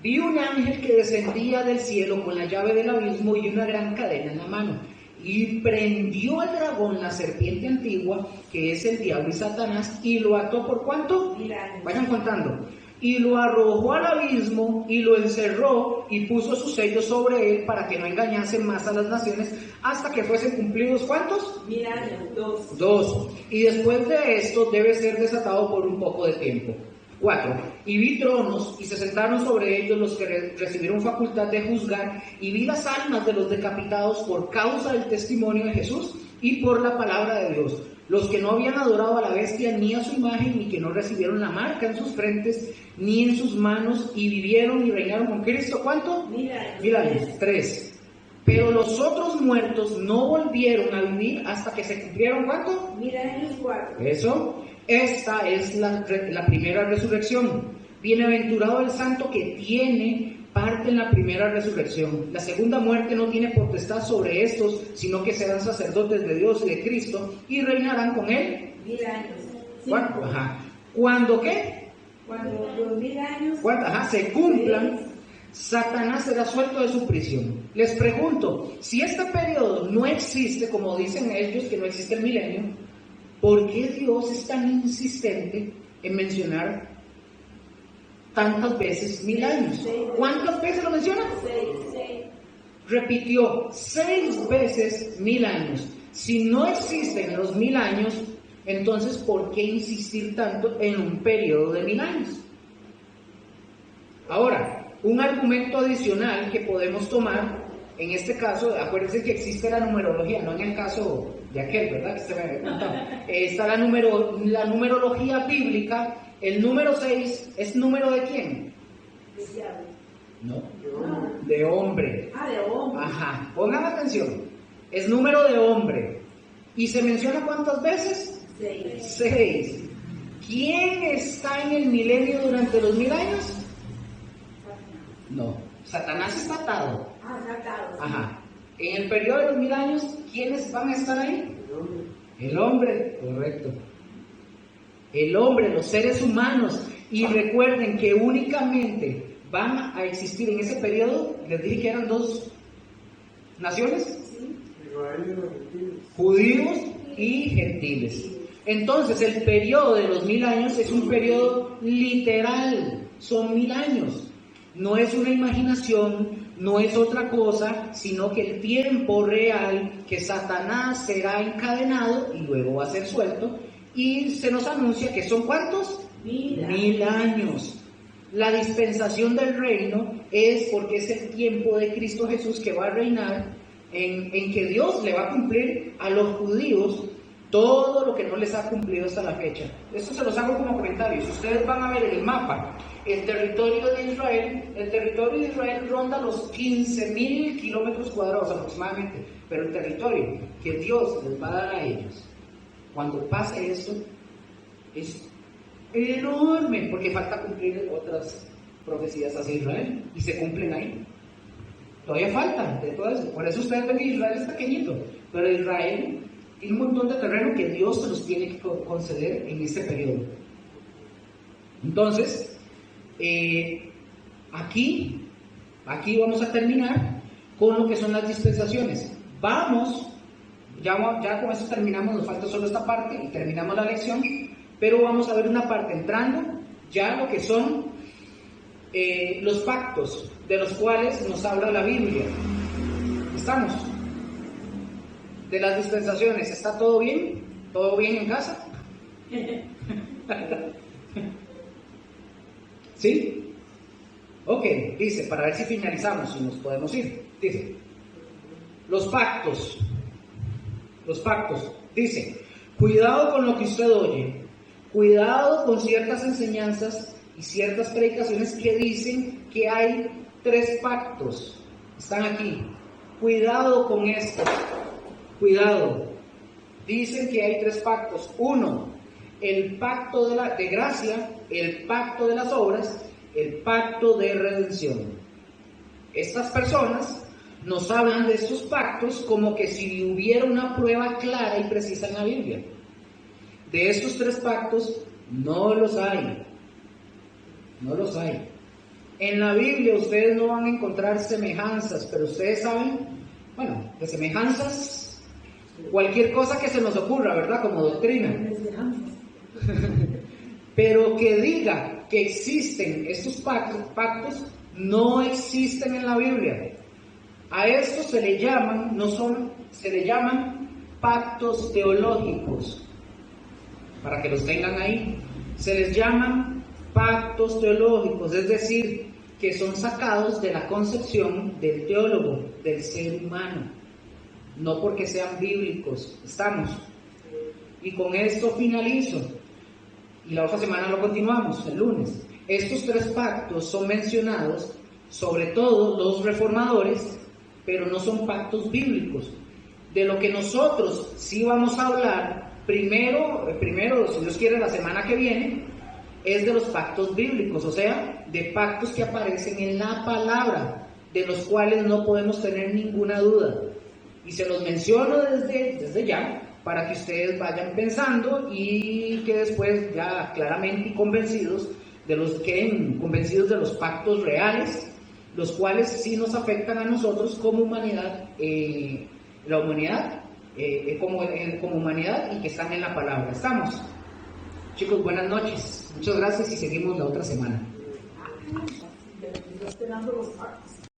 Vi un ángel que descendía del cielo con la llave del abismo y una gran cadena en la mano, y prendió al dragón, la serpiente antigua, que es el diablo y Satanás, y lo ató ¿por cuánto? 1000 años. Vayan contando. Y lo arrojó al abismo y lo encerró y puso su sello sobre él para que no engañase más a las naciones hasta que fuesen cumplidos ¿cuántos? 1000 años, 2. Y después de esto debe ser desatado por un poco de tiempo. 4. Y vi tronos y se sentaron sobre ellos los que recibieron facultad de juzgar, y vi las almas de los decapitados por causa del testimonio de Jesús y por la palabra de Dios. los que no habían adorado a la bestia ni a su imagen, ni que no recibieron la marca en sus frentes ni en sus manos, y vivieron y reinaron con Cristo. ¿Cuánto? 1000 años. 3. Pero los otros muertos no volvieron a vivir hasta que se cumplieron, ¿cuánto? 1000 años 4. Eso. Esta es la primera resurrección. Bienaventurado el santo que tiene parte en la primera resurrección. La segunda muerte no tiene potestad sobre estos, sino que serán sacerdotes de Dios y de Cristo y reinarán con él. 1000 años. ¿Cuándo? Ajá. ¿Cuándo qué? Cuando los 1000 años. ¿Cuándo? Ajá, se cumplan, Satanás será suelto de su prisión. Les pregunto, si este periodo no existe, como dicen ellos que no existe el milenio, ¿por qué Dios es tan insistente en mencionar tantas veces 1000 años? ¿Cuántas veces lo menciona? 6. Repitió 6 veces 1000 años. Si no existen los 1000 años, entonces ¿por qué insistir tanto en un periodo de 1000 años? Ahora, un argumento adicional que podemos tomar, en este caso, acuérdense que existe la numerología, no en el caso de aquel, ¿verdad? Que se me había contado. Está la numerología bíblica. El número 6 es número de quién? No, de hombre. De hombre. Ajá, pongan atención. Es número de hombre. ¿Y se menciona cuántas veces? 6. ¿Quién está en el milenio durante los 1000 años? No, Satanás está atado. Atado. Ajá. En el periodo de los 1000 años, ¿quiénes van a estar ahí? El hombre, correcto. El hombre, los seres humanos. Y recuerden que únicamente van a existir en ese periodo, les dije que eran 2 naciones, judíos y gentiles. Entonces el periodo de los 1000 años es un periodo literal, son 1000 años. No es una imaginación, no es otra cosa, sino que el tiempo real que Satanás será encadenado y luego va a ser suelto, y se nos anuncia que son ¿cuántos? 1000 años. La dispensación del reino es porque es el tiempo de Cristo Jesús que va a reinar, en que Dios le va a cumplir a los judíos todo lo que no les ha cumplido hasta la fecha. Esto se los hago como comentarios. Ustedes van a ver en el mapa el territorio de Israel. El territorio de Israel ronda los 15.000 kilómetros cuadrados aproximadamente, pero el territorio que Dios les va a dar a ellos, cuando pase eso, es enorme, porque falta cumplir otras profecías hacia Israel, y se cumplen ahí. Todavía falta de todo eso. Por eso ustedes ven que Israel es pequeñito, pero Israel tiene un montón de terreno que Dios se los tiene que conceder en este periodo. Entonces, aquí vamos a terminar con lo que son las dispensaciones. Ya con eso terminamos, nos falta solo esta parte y terminamos la lección, pero vamos a ver una parte entrando ya lo que son los pactos de los cuales nos habla la Biblia. ¿Estamos? De las dispensaciones, ¿está todo bien? ¿Todo bien en casa? ¿Sí? Ok, dice, para ver si finalizamos y nos podemos ir. Dice, los pactos, dice, cuidado con lo que usted oye, cuidado con ciertas enseñanzas y ciertas predicaciones que dicen que hay 3 pactos, están aquí, cuidado con esto, cuidado, dicen que hay 3 pactos. 1, el pacto de gracia, el pacto de las obras, el pacto de redención. Estas personas nos hablan de estos pactos como que si hubiera una prueba clara y precisa en la Biblia. De estos 3 pactos no los hay. No los hay. En la Biblia ustedes no van a encontrar semejanzas, pero ustedes saben, bueno, de semejanzas, cualquier cosa que se nos ocurra, ¿verdad? Como doctrina. Pero que diga que existen estos pactos, no existen en la Biblia. A estos se le llaman pactos teológicos, para que los tengan ahí. Se les llaman pactos teológicos, es decir, que son sacados de la concepción del teólogo, del ser humano, no porque sean bíblicos. ¿Estamos? Y con esto finalizo. Y la otra semana lo continuamos, el lunes. Estos 3 pactos son mencionados, sobre todo los reformadores, pero no son pactos bíblicos. De lo que nosotros sí vamos a hablar, primero, si Dios quiere, la semana que viene, es de los pactos bíblicos, o sea, de pactos que aparecen en la palabra, de los cuales no podemos tener ninguna duda. Y se los menciono desde ya, para que ustedes vayan pensando y que después ya claramente y convencidos queden convencidos de los pactos reales, los cuales sí nos afectan a nosotros como humanidad, la humanidad, como humanidad, y que están en la palabra. ¿Estamos? Chicos, buenas noches. Muchas gracias y seguimos la otra semana. Estoy esperando los pactos.